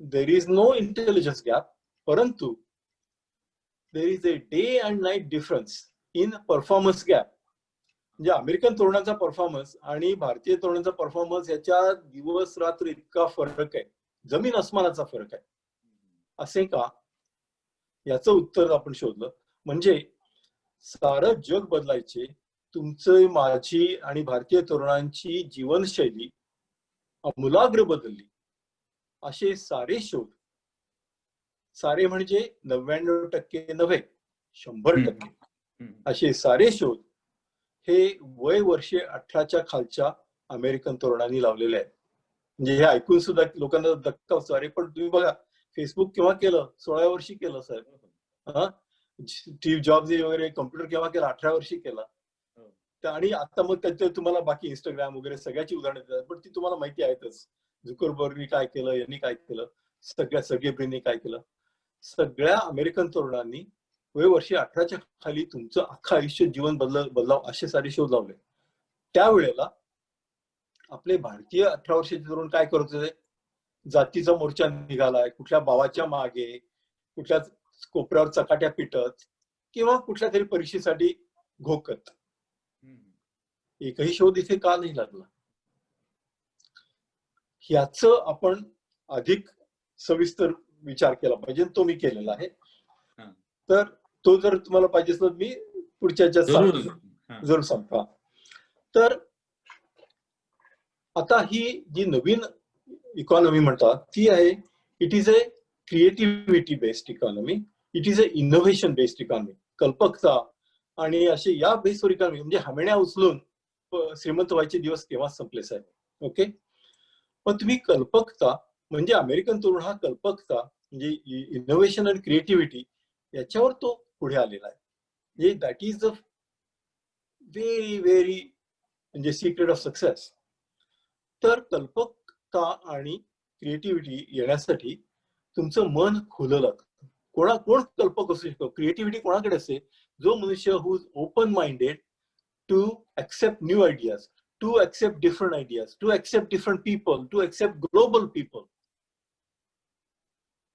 there is no intelligence gap, परंतु there is a day and night difference in performance gap. म्हणजे अमेरिकन तरुणांचा परफॉर्मन्स आणि भारतीय तरुणांचा परफॉर्मन्स याच्या दिवस रात्र इतका फरक आहे, जमीन अस्मानाचा फरक आहे. असे का, याचं उत्तर आपण शोधलं म्हणजे सारं जग बदलायचे, तुमचं, माझी आणि भारतीय तरुणांची जीवनशैली आमूलाग्र बदलली. असे सारे शोध, सारे म्हणजे 99% नव्हे, 100%, असे सारे शोध हे वय वर्षे 18च्या खालच्या अमेरिकन तरुणांनी लावलेले आहेत. म्हणजे हे ऐकून सुद्धा लोकांना धक्का बसतो, अरे पण तुम्ही बघा फेसबुक केव्हा केलं? 16 वर्षी केलं साहेब. हा, स्टीव्ह जॉब्स वगैरे कम्प्युटर केव्हा केला? 18 वर्षी केला. आणि आता मग त्याच्यात तुम्हाला बाकी इंस्टाग्राम वगैरे सगळ्याची उदाहरणं देतात, पण ती तुम्हाला माहिती आहेतच. झुकरबर्गनी काय केलं, यांनी काय केलं, सर्गे ब्रिननी काय केलं. सगळ्या अमेरिकन तरुणांनी वय वर्षी 18च्या खाली तुमचं अख्खं आयुष्य जीवन बदलाव असे सारे शोध लावले. त्यावेळेला आपले भारतीय 18 वर्षाचे तरुण काय करत होते? जातीचा मोर्चा निघालाय, कुठल्या भावाच्या मागे, कुठल्या कोपऱ्यावर चकाट्या पिटत किंवा कुठल्या तरी परीक्षेसाठी घोकत. एकही शोध इथे का नाही लागला? ह्याच आपण अधिक सविस्तर विचार केला पाहिजे, तो मी केलेला आहे. तर तो जर तुम्हाला पाहिजे तर मी पुढच्या जरूर सांगतो. तर आता ही जी नवीन इकॉनॉमी म्हणतात ती आहे, it is a creativity based economy, it is a innovation based economy. कल्पकता आणि असे या बेसवर इकॉनॉमी, म्हणजे हामेण्या उचलून श्रीमंत व्हायचे दिवस केव्हा संपले साहेब. ओके, पण तुम्ही कल्पकता म्हणजे अमेरिकन तरुण हा कल्पकता म्हणजे इनोव्हेशन आणि क्रिएटिव्हिटी याच्यावर तो पुढे आलेला आहे. म्हणजे that is the very very म्हणजे सिक्रेट ऑफ सक्सेस. तर कल्पकता आणि क्रिएटिव्हिटी येण्यासाठी तुमचं मन खुलं लागतं. कोण कल्पक असू शकतो, क्रिएटिव्हिटी कोणाकडे असते? जो मनुष्य who is open minded to accept new ideas, to accept different ideas, to accept different people, to accept global people.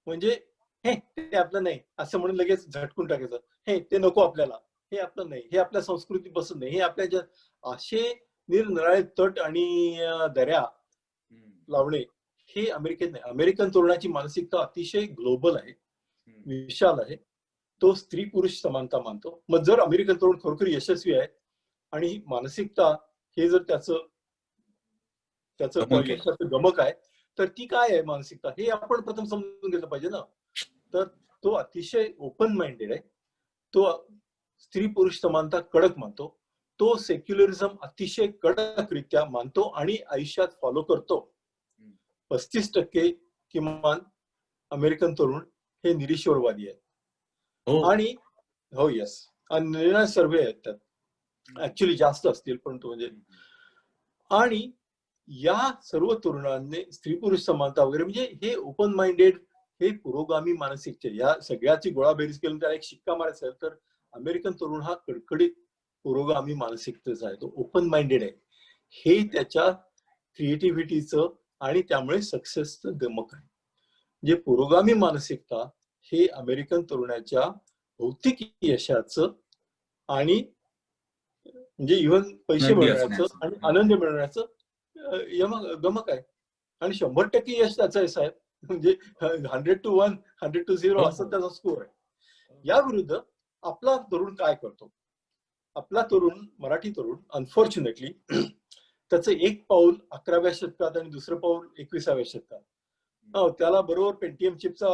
म्हणजे हे ते आपलं नाही असं म्हणून लगेच झटकून टाकायचं, हे ते नको आपल्याला, हे आपलं नाही, हे आपल्या संस्कृती बसत नाही, हे आपल्या असे निरनिराळे तट आणि दऱ्या लावणे हे अमेरिकेत नाही. अमेरिकन तरुणाची मानसिकता अतिशय ग्लोबल आहे, विशाल आहे. तो स्त्री पुरुष समानता मानतो. मग जर अमेरिकन तरुण खरोखर यशस्वी आहे आणि ही मानसिकता हे जर त्याचं गमक आहे, तर ती काय आहे मानसिकता हे आपण प्रथम समजून घेतलं पाहिजे ना. तर तो अतिशय ओपन माइंडेड आहे, तो स्त्री पुरुष समानता कडक मानतो, तो सेक्युलरिझम अतिशय कडकरित्या मानतो आणि आयुष्यात फॉलो करतो. 35% किमान अमेरिकन तरुण हे निरीश्वरवादी आहेत. आणि हो यस, आणि निर्णय सर्वे आहेत त्यात ऍक्च्युली जास्त असतील, पण तो म्हणजे. आणि या सर्व तरुणांनी स्त्री पुरुष समानता वगैरे म्हणजे हे ओपन माइंडेड, हे पुरोगामी मानसिकते, या सगळ्याची गोळाबेरीज केली त्याला एक शिक्का मारायचा आहे तर अमेरिकन तरुण हा कडकडीत पुरोगामी मानसिकतेचा आहे, तो ओपन माइंडेड आहे. हे त्याच्या क्रिएटिव्हिटीचं आणि त्यामुळे सक्सेसचं गमक आहे. म्हणजे पुरोगामी मानसिकता हे अमेरिकन तरुणाच्या भौतिक यशाचं आणि म्हणजे इव्हन पैसे मिळवण्याचं आणि आनंद मिळवण्याचं गमक आहे. आणि 100% यश त्याचं आहे साहेब, म्हणजे 100-1, 100-0 असं त्याचा स्कोर आहे. या विरुद्ध आपला तरुण काय करतो? आपला तरुण, मराठी तरुण अनफॉर्च्युनेटली त्याचं एक पाऊल 11व्या शतकात आणि दुसरं पाऊल 21व्या शतकात. त्याला बरोबर पेंटीएम चिपचा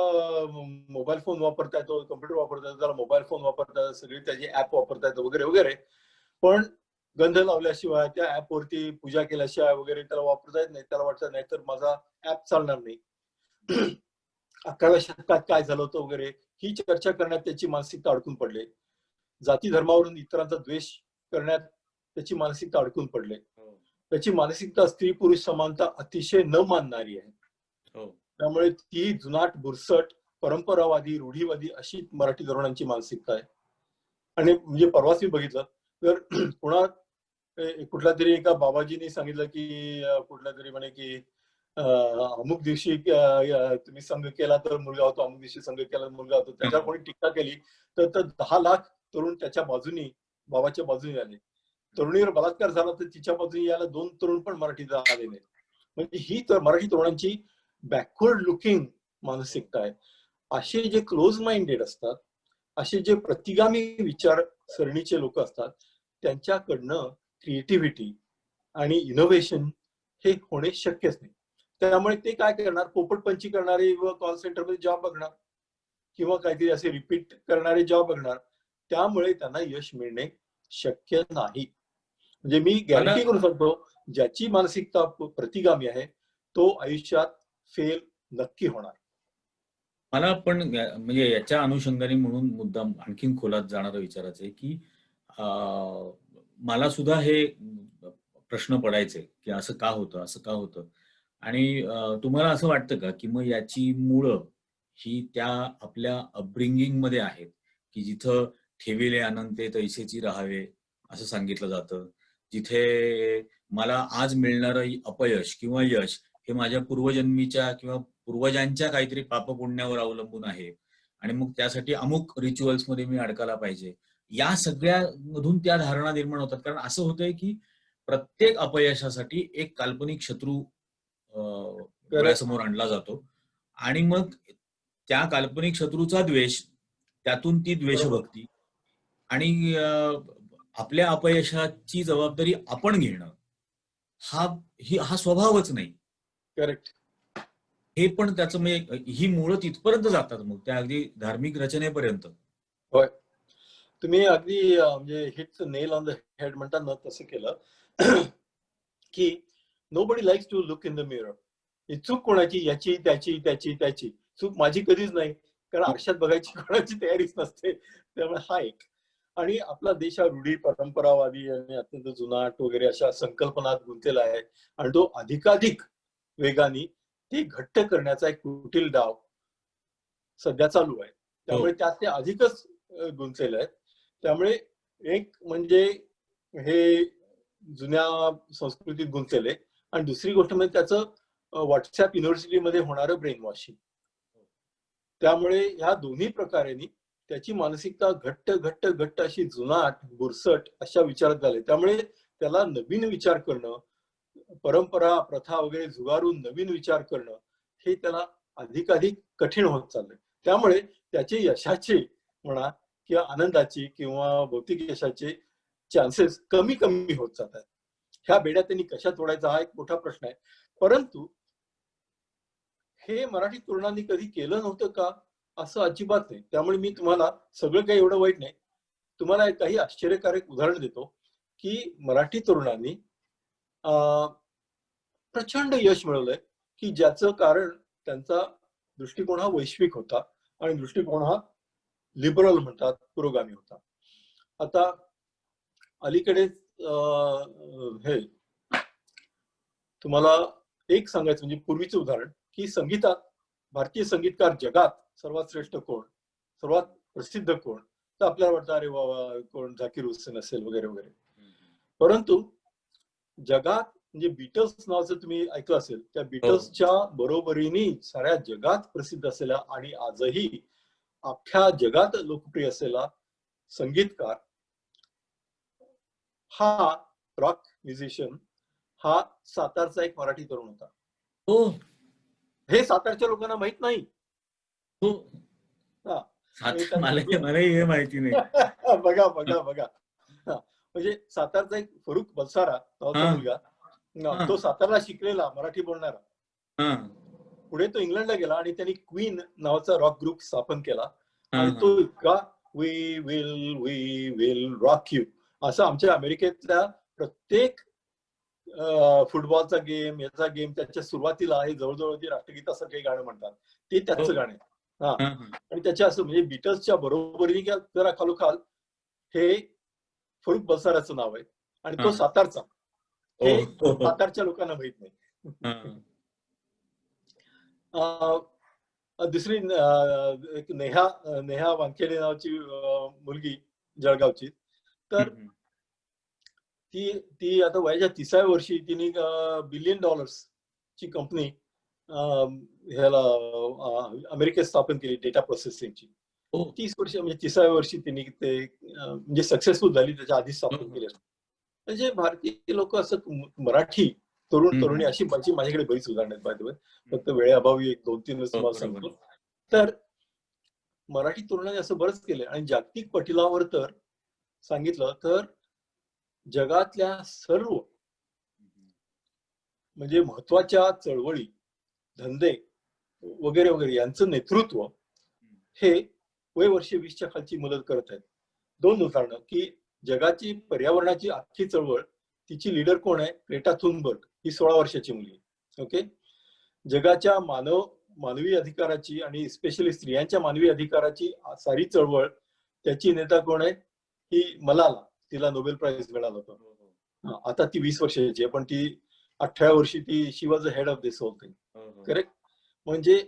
मोबाईल फोन वापरता येतो, कम्प्युटर वापरता येतो, त्याला मोबाईल फोन वापरता येतो, सगळे त्याचे ऍप वापरता येतो वगैरे वगैरे. पण गंध लावल्याशिवाय, त्या ऍप वरती पूजा केल्याशिवाय वगैरे त्याला वापरता येत नाही. त्याला वाटतं नाही तर माझा ऍप चालणार नाही. 11व्या शतकात काय झालं होतं वगैरे ही चर्चा करण्यात त्याची मानसिकता अडकून पडले. जाती धर्मावरून इतरांचा द्वेष करण्यात त्याची मानसिकता अडकून पडले. त्याची मानसिकता स्त्री पुरुष समानता अतिशय न मानणारी आहे. त्यामुळे ती जुनाट बुरसट परंपरावादी रूढीवादी अशी मराठी तरुणांची मानसिकता आहे. आणि म्हणजे परवाच मी बघितलं तर कुठल्या तरी एका बाबाजींनी सांगितलं की कुठल्या तरी म्हणे की अमुक दिवशी तुम्ही संघ केला तर मुलगा होतो, अमुक दिवशी संघ केला तर मुलगा होतो. त्याच्यावर कोणी टीका केली तर 10 लाख तरुण त्याच्या बाजूनी, बाबाच्या बाजूने आले. तरुणीवर बलात्कार झाला तर तिच्या बाजूने यायला 2 तरुण पण मराठीत आले नाही. म्हणजे ही तर मराठी तरुणांची बॅकवर्ड लुकिंग मानसिकता आहे. असे जे क्लोज माइंडेड असतात, असे जे प्रतिगामी विचार सरणीचे लोक असतात, त्यांच्याकडनं क्रिएटिव्हिटी आणि इनोव्हेशन हे होणे शक्यच नाही. त्यामुळे ते काय करणार, पोपटपंची करणारे व कॉल सेंटरमध्ये जॉब बघणार किंवा काहीतरी असे रिपीट करणारे जॉब बघणार. त्यामुळे त्यांना यश मिळणे शक्य नाही. म्हणजे मी मला गॅरंटी करून सांगतो, ज्याची मानसिकता प्रतिगामी आहे तो आयुष्यात फेल नक्की होणार. मला पण म्हणजे याच्या अनुषंगाने म्हणून मुद्दाम आणखीन खोलात जाणारं विचारायचं आहे, की मला सुद्धा हे प्रश्न पडायचे, की असं का होतं? असं का होतं? आणि तुम्हाला असं वाटतं का, की मग याची मुळं ही त्या आपल्या अपब्रिंगिंगमध्ये आहेत, की जिथं "ठेविले अनंते तैसेची राहावे" असं सांगितलं जातं. जिथे मला आज मिळणारं अपयश किंवा यश हे माझ्या पूर्वजन्मीच्या किंवा पूर्वजांच्या काहीतरी पापपुण्यावर अवलंबून आहे आणि मग त्यासाठी अमुक रिच्युअल्समध्ये मी अडकायला पाहिजे. या सगळ्यामधून त्या धारणा निर्माण होतात. कारण असं होतंय, की प्रत्येक अपयशासाठी एक काल्पनिक शत्रू करेक्ट. डोळ्यासमोर आणला जातो आणि मग त्या काल्पनिक शत्रूचा द्वेष, त्यातून ती बरोबर. द्वेषभक्ती आणि आपल्या अपयशाची जबाबदारी आपण घेणं, हा हा स्वभावच नाही. करेक्ट. हे पण त्याचं म्हणजे ही मुळं तिथपर्यंत जातात मग त्या अगदी धार्मिक रचनेपर्यंत. होय. तुम्ही अगदी म्हणजे hit nail on the head म्हणतात ना तसं केलं. की nobody likes to look in the mirror. ही चूक कोणाची? याची, त्याची, त्याची, त्याची. चूक माझी कधीच नाही. कारण हो, आरशात बघायची कोणाची तयारीच नसते. त्यामुळे हा एक. आणि आपला देश हा रूढी, परंपरावादी आणि अत्यंत जुनाट वगैरे अशा संकल्पनात गुंतलेला आहे. आणि तो अधिकाधिक वेगाने ती घट्ट करण्याचा एक कुटील डाव सध्या चालू आहे. हो. त्यामुळे त्यात ते अधिकच गुंतलेले आहेत. त्यामुळे एक म्हणजे हे जुन्या संस्कृतीत गुंतलेले आणि दुसरी गोष्ट म्हणजे त्याचं व्हॉट्सअप युनिव्हर्सिटीमध्ये होणारं ब्रेन वॉशिंग. त्यामुळे ह्या दोन्ही प्रकारांनी त्याची मानसिकता घट्ट घट्ट घट्ट अशी जुनाट बुरसट अशा विचारात झाले. त्यामुळे त्याला नवीन विचार करणं, परंपरा प्रथा वगैरे झुगारून नवीन विचार करणं हे त्याला अधिकाधिक कठीण होत चाललंय. त्यामुळे त्याचे यशाचे म्हणा किंवा आनंदाची किंवा भौतिक यशाचे चान्सेस कमी कमी होत जात आहेत. ह्या बेड्या त्यांनी कशा तोडायचा हा एक मोठा प्रश्न आहे. परंतु हे मराठी तरुणांनी कधी केलं नव्हतं का? असं अजिबात नाही. त्यामुळे मी तुम्हाला सगळं काही एवढं वाईट नाही. तुम्हाला एक काही आश्चर्यकारक उदाहरण देतो, की मराठी तरुणांनी अ, प्रचंड यश मिळवलंय, की ज्याचं कारण त्यांचा दृष्टिकोन हा वैश्विक होता आणि दृष्टिकोन हा लिबरल म्हणतात, पुरोगामी होता. आता अलीकडेच हे तुम्हाला एक सांगायचं म्हणजे पूर्वीचं उदाहरण, की संगीतात भारतीय संगीतकार जगात सर्वात श्रेष्ठ कोण? सर्वात प्रसिद्ध कोण? तर आपल्याला वाटतं अरे वा वा कोण झाकीर हुसेन असेल वगैरे वगैरे. परंतु जगात म्हणजे बीटल्स नावाचं तुम्ही ऐकलं असेल, त्या हो. बीटल्सच्या बरोबरीने साऱ्या जगात प्रसिद्ध असलेला आणि आजही अख्ख्या जगात लोकप्रिय असलेला संगीतकार हा रॉक म्युझिशियन हा सातारचा एक मराठी तरुण होता. हो, हे सातारच्या लोकांना माहित नाही. हो. हा म्हणजे सात मलाही हे माहिती नाही. बघा बघा बघा. हा, म्हणजे सातारचा एक फरुख बलसारा नावाचा हां, मुलगा, हां, तो सातारला शिकलेला मराठी बोलणारा. हां, पुढे तो इंग्लंडला गेला आणि त्यांनी क्वीन नावाचा रॉक ग्रुप स्थापन केला हां, आणि हां. तो इतका वी विल रॉक यू असं आमच्या अमेरिकेतल्या प्रत्येक फुटबॉलचा गेम याचा गेम त्याच्या सुरुवातीला हे जवळजवळ ते राष्ट्रगीतासारखं हे गाणं म्हणतात ते हो. त्याचं गाणं आहे. हा हां, हां. आणि त्याच्या असं म्हणजे बीटल्सच्या बरोबरीने किंवा जरा खालोखाल हे फरुख बलसाराचं नाव आहे आणि तो हां. सातारचा. हो, हे हो, हो. सातारच्या लोकांना माहित नाही. हां. दुसरी एक नेहा नेहा वानखेडे नावाची मुलगी जळगावची. हं, तर हं. ती ती आता वयाच्या 30व्या वर्षी तिने $1 बिलियन ची कंपनी ह्याला अमेरिकेत स्थापन केली डेटा प्रोसेसिंगची. हो, 30 वर्ष म्हणजे 30व्या वर्षी तिने ते म्हणजे सक्सेसफुल झाली त्याच्या आधी हो, स्थापन हो. केली. म्हणजे भारतीय लोक असं मराठी तरुण हं, तरुणी हं. अशी माझ्याकडे बरीच उदाहरणं आहेत बाय द वे. हं. फक्त वेळेअभावी एक 2-3च हो, तुम्हाला बरोबर. सांगतो. तर मराठी तरुणांनी असं बरंच केलंय आणि जागतिक पटलावर तर सांगितलं तर जगातल्या सर्व हं, हं. म्हणजे महत्वाच्या चळवळी, धंदे वगैरे वगैरे यांचं नेतृत्व हं. हे वय वर्ष 20च्या खालची मदत करत आहेत. 2 उदाहरणं की जगाची पर्यावरणाची अख्खी चळवळ तिची लीडर कोण आहे? Greta Thunberg. ही 16 वर्षाची मुलगी. ओके. जगाच्या मानवी अधिकाराची आणि स्पेशली स्त्रियांच्या मानवी अधिकाराची सारी चळवळ, त्याची नेता कोण आहे? ही मलाला. तिला नोबेल प्राइज मिळाला होता. आता ती 20 वर्षाची आहे, पण ती 18 वर्षी ती she was the head of this whole thing. Correct. म्हणजे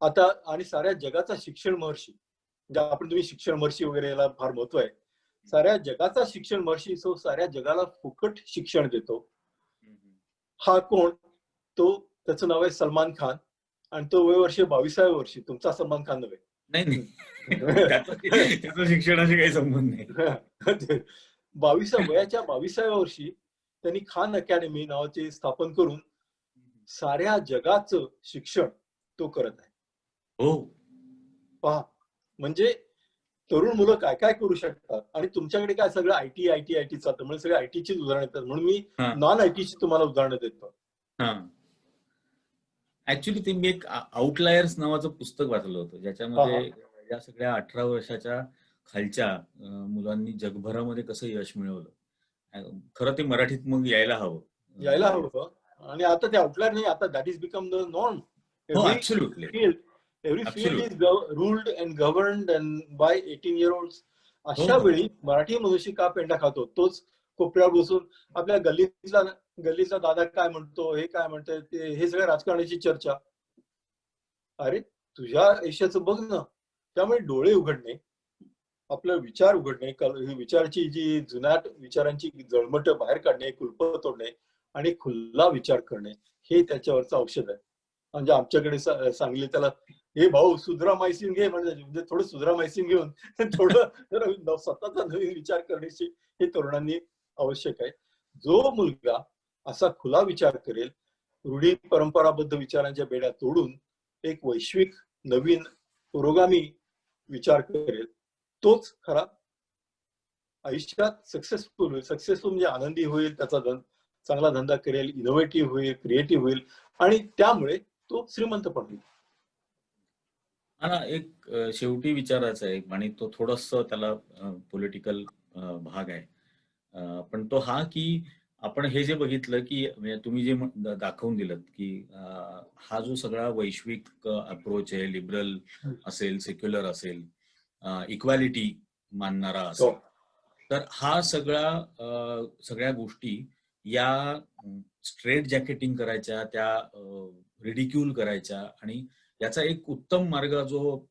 आता आणि साऱ्या जगाचा शिक्षण महर्षी, म्हणजे आपण तुम्ही शिक्षण महर्षी वगैरे याला फार महत्व आहे. साऱ्या जगाचा शिक्षण महर्षी, सो साऱ्या जगाला फुकट शिक्षण देतो. हा कोण? तो, त्याचं नाव आहे सलमान खान, आणि तो वर्ष 22व्या वर्षी. तुमचा सलमान खान नव्हे. नाही त्याचा शिक्षणाशी काही संबंध नाही. 22व्या वर्षी त्यांनी खान अकॅडमी नावाचे स्थापन करून साऱ्या जगाचं शिक्षण तो करत आहे. हो, पहा, म्हणजे तरुण मुलं काय काय करू शकतात. आणि तुमच्याकडे काय सगळं आयटी चालतं, म्हणजे सगळं आयटीचीच उदाहरणं येतात. म्हणून मी नॉन आयटीची तुम्हाला उदाहरणं देतो. ऍक्च्युली ते मी एक आउटलायर्स नावाचं पुस्तक वाचलं होतं, ज्याच्यामध्ये या सगळ्या 18 वर्षाच्या खालच्या मुलांनी जगभरामध्ये कसं यश मिळवलं. खरं ते मराठीत मग यायला हवं. आणि आता ते आउटलायर नाही, आता that is become the norm. Every field is ruled and governed and by 18-year-olds. अशा वेळी मराठी मनुष्य का पेंडा खातो? तोच कोपऱ्यावर बसून आपल्या गल्लीतला दादा काय म्हणतो, हे काय म्हणतोय, ते हे सगळ्या राजकारणाची चर्चा. अरे तुझ्या आयुष्याचं बघ ना. त्यामुळे डोळे उघडणे, आपलं विचार उघडणे, विचाराची जी जुनाट विचारांची जळमट बाहेर काढणे, कुलप तोडणे आणि खुल्ला विचार करणे, हे त्याच्यावरचं औषध आहे. म्हणजे आमच्याकडे सांगली त्याला, हे भाऊ सुधरामायसिन घे, म्हणजे थोडं सुधरामायसिन घेऊन थोडं स्वतःचा नवीन विचार करण्याची हे तरुणांनी आवश्यक आहे. जो मुलगा असा खुला विचार करेल, रूढी परंपराबद्ध विचारांच्या बेड्या तोडून एक वैश्विक नवीन पुरोगामी विचार करेल, तोच खरा आयुष्यात सक्सेसफुल होईल. सक्सेसफुल म्हणजे आनंदी होईल, त्याचा चांगला धंदा करेल, इनोव्हेटिव्ह होईल, क्रिएटिव्ह होईल, आणि त्यामुळे तो श्रीमंत पण होईल. मला एक शेवटी विचारायचं आहे, आणि तो थोडस त्याला पॉलिटिकल भाग आहे, पण तो हा की आपण हे जे बघितलं की तुम्ही जे दाखवून दिलं की हा जो सगळा वैश्विक अप्रोच आहे, लिबरल असेल, सेक्युलर असेल, इक्वॅलिटी मानणारा असेल, तर हा सगळ्या गोष्टी या स्ट्रेट जॅकेटिंग करायच्या, त्या रिडिक्यूल करायच्या, आणि याचा एक उत्तम मार्ग जो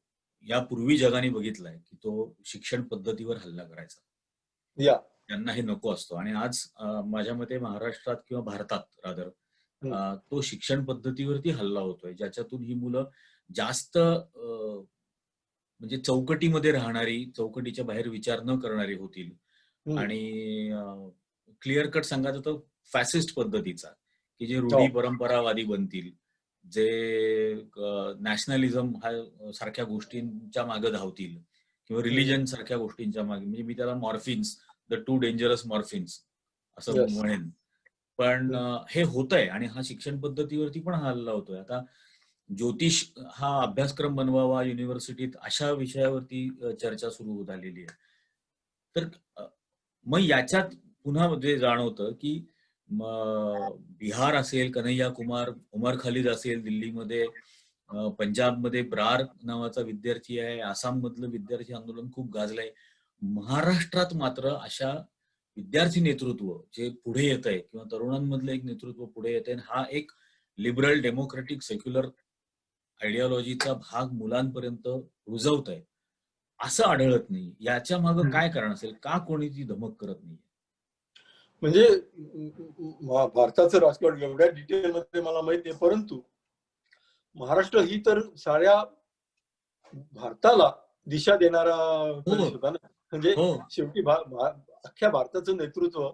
यापूर्वी जगाने बघितलाय की तो शिक्षण पद्धतीवर हल्ला करायचा. त्यांना हे नको असतो, आणि आज माझ्या मते महाराष्ट्रात किंवा भारतात रादर तो शिक्षण पद्धतीवरती हल्ला होतोय, ज्याच्यातून ही मुलं जास्त म्हणजे चौकटीमध्ये राहणारी, चौकटीच्या बाहेर विचार न करणारी होतील, आणि क्लिअर कट सांगायचं तर फॅसिस्ट पद्धतीचा, की जे रूढी परंपरावादी बनतील, जे नॅशनलिझम सारख्या गोष्टींच्या मागे धावतील, किंवा रिलिजन सारख्या गोष्टींच्या मागे. म्हणजे मी त्याला मॉर्फिन्स, द टू डेंजरस मॉर्फिन्स असं म्हणेन. पण हे होतंय, आणि हा शिक्षण पद्धतीवरती पण हा हल्ला होतोय. आता ज्योतिष हा अभ्यासक्रम बनवावा युनिव्हर्सिटीत, अशा विषयावरती चर्चा सुरू झालेली आहे. तर मग याच्यात पुन्हा जे जाणवतं की बिहार असेल, कन्हैया कुमार, उमर खालिद असेल दिल्लीमध्ये, पंजाबमध्ये ब्रार नावाचा विद्यार्थी आहे, आसाम मधलं विद्यार्थी आंदोलन खूप गाजलंय. महाराष्ट्रात मात्र अशा विद्यार्थी नेतृत्व जे पुढे येत आहे, किंवा तरुणांमधलं एक नेतृत्व पुढे येत आहे, हा एक लिबरल, डेमोक्रेटिक, सेक्युलर आयडिओलॉजीचा भाग मुलांपर्यंत रुजवत आहे, असं आढळत नाही. याच्या मागे काय कारण असेल? का कोणी ती धमक करत नाही? म्हणजे भारताचं राजकारण एवढ्या डिटेलमध्ये मला माहिती आहे, परंतु महाराष्ट्र ही तर साऱ्या भारताला दिशा देणारा प्रदेश होता ना. म्हणजे शेवटी अख्ख्या भारताचं नेतृत्व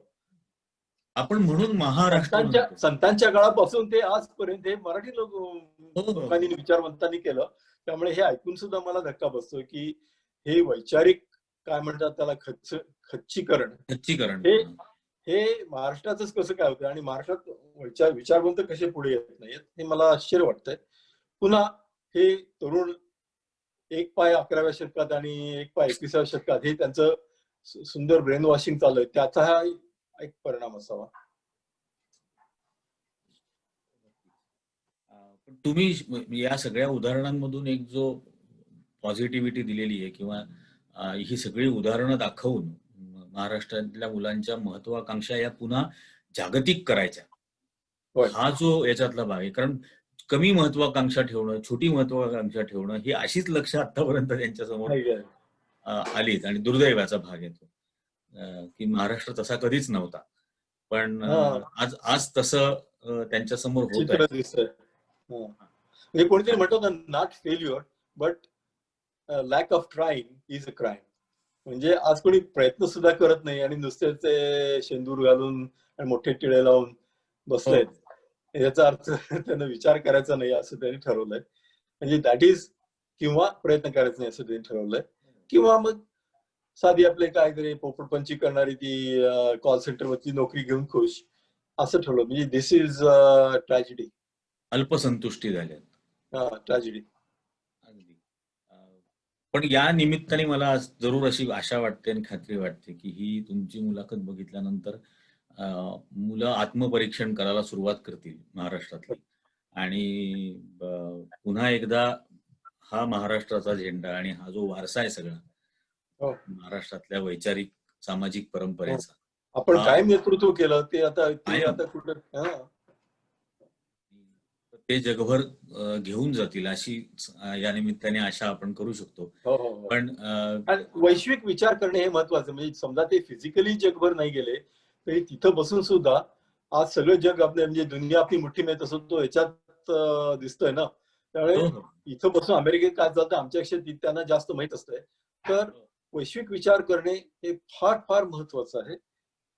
आपण म्हणून महाराष्ट्र संतांच्या काळापासून ते आजपर्यंत हे मराठी लोकांनी, विचारवंतांनी केलं. त्यामुळे हे ऐकून सुद्धा मला धक्का बसतो की हे वैचारिक काय म्हणतात त्याला, खच्चीकरण हे महाराष्ट्रातच कसं काय होतं, आणि महाराष्ट्रात विचारवंत कसे पुढे येत नाहीत, हे मला आश्चर्य वाटतंय. पुन्हा हे तरुण एक पाय 11व्या शतकात आणि एक पाय 21व्या शतकात, हे त्यांचं सुंदर ब्रेन वॉशिंग चालू आहे. त्याचा एक परिणाम असावा. पण तुम्ही या सगळ्या उदाहरणांमधून एक जो पॉझिटिव्हिटी दिलेली आहे किंवा ही सगळी उदाहरणं दाखवून महाराष्ट्रातल्या मुलांच्या महत्वाकांक्षा या पुन्हा जागतिक करायच्या, होय. हा जो याच्यातला भाग आहे. कारण कमी महत्वाकांक्षा ठेवणं, छोटी महत्वाकांक्षा ठेवणं ही अशीच लक्ष आतापर्यंत त्यांच्यासमोर नाही काय. आलीत आणि दुर्दैवाचा भाग येतो की महाराष्ट्र तसा कधीच नव्हता. पण हा, आज आज तसं त्यांच्या समोर होत आहे. चित्र दिसतंय. हा. म्हणजे कोणीतरी म्हणतो ना, not failure but lack of trying is a crime. म्हणजे आज कोणी प्रयत्न सुद्धा करत नाही आणि नुसतेच ते शेंदूर घालून आणि मोठे टिळे लावून बसलेत, याचा अर्थ त्यांना विचार करायचा नाही असं त्यांनी ठरवलंय. म्हणजे दॅट इज, किंवा प्रयत्न करायचा नाही असं त्यांनी ठरवलंय, किंवा मग साधी आपले काहीतरी पोपटपंची करणारी ती कॉल सेंटरवरची नोकरी घेऊन खुश असं ठरवलं. म्हणजे दिस इज ट्रॅजेडी. अल्पसंतुष्टी झाल्यात. ट्रॅजेडी. अगदी. पण या निमित्ताने मला जरूर अशी आशा वाटते आणि खात्री वाटते की ही तुमची मुलाखत बघितल्यानंतर मुलं आत्मपरीक्षण करायला सुरुवात करतील महाराष्ट्रातली आणि पुन्हा एकदा हा महाराष्ट्राचा झेंडा आणि हा जो वारसा आहे सगळा हो. महाराष्ट्रातल्या वैचारिक सामाजिक परंपरेचा आपण हा काय नेतृत्व केलं ते आता कायम कुठं ते जगभर घेऊन जातील अशी या निमित्ताने आशा आपण करू शकतो. हो हो हो. पण आणि वैश्विक विचार करणे हे महत्वाचं. म्हणजे समजा ते फिजिकली जगभर नाही गेले तरी तिथं बसून सुद्धा आज सगळं जग आपल्या, म्हणजे दुनिया आपली मुठ्ठीमध्ये तसं तो याच्यात दिसतोय ना. त्यामुळे हो, हो. इथं बसून अमेरिकेत काय चालतं आमच्यापेक्षा त्यांना जास्त माहित असतंय. तर वैश्विक विचार करणे हे फार फार महत्वाचं आहे,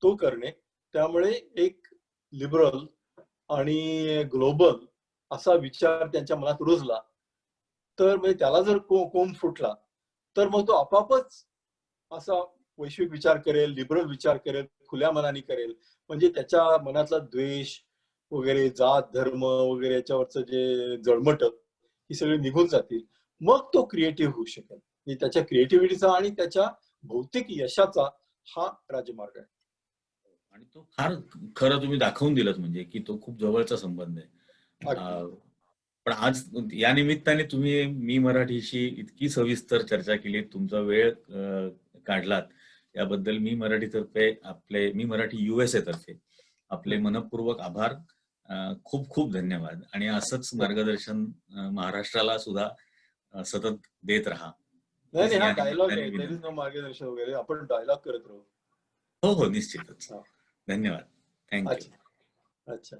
तो करणे. त्यामुळे एक लिबरल आणि ग्लोबल असा विचार त्यांच्या मनात रुजला तर म्हणजे त्याला जर कोंब फुटला तर मग तो आपापच असा वैश्विक विचार करेल, लिबरल विचार करेल, खुल्या मनाने करेल. म्हणजे त्याच्या मनातला द्वेष वगैरे, जात धर्म वगैरे याच्यावरचं जे जळमट ही सगळी निघून जातील. मग तो क्रिएटिव्ह होऊ शकेल. म्हणजे त्याच्या क्रिएटिव्हिटीचा आणि त्याच्या भौतिक यशाचा हा राजमार्ग आहे. आणि तो फार खरं तुम्ही दाखवून दिलत म्हणजे की तो खूप जवळचा संबंध आहे. पण आज या निमित्ताने तुम्ही मी मराठीशी इतकी सविस्तर चर्चा केली, तुमचा वेळ काढलात याबद्दल मी मराठी USA तर्फे आपले मनपूर्वक आभार. खूप खूप धन्यवाद आणि असंच मार्गदर्शन महाराष्ट्राला सुद्धा सतत देत राहा. नाही हा डायलॉग आहे, देयर इज नो मार्गदर्शन वगैरे, आपण डायलॉग करत राहू. हो हो निश्चितच. धन्यवाद. थँक्यू. अच्छा.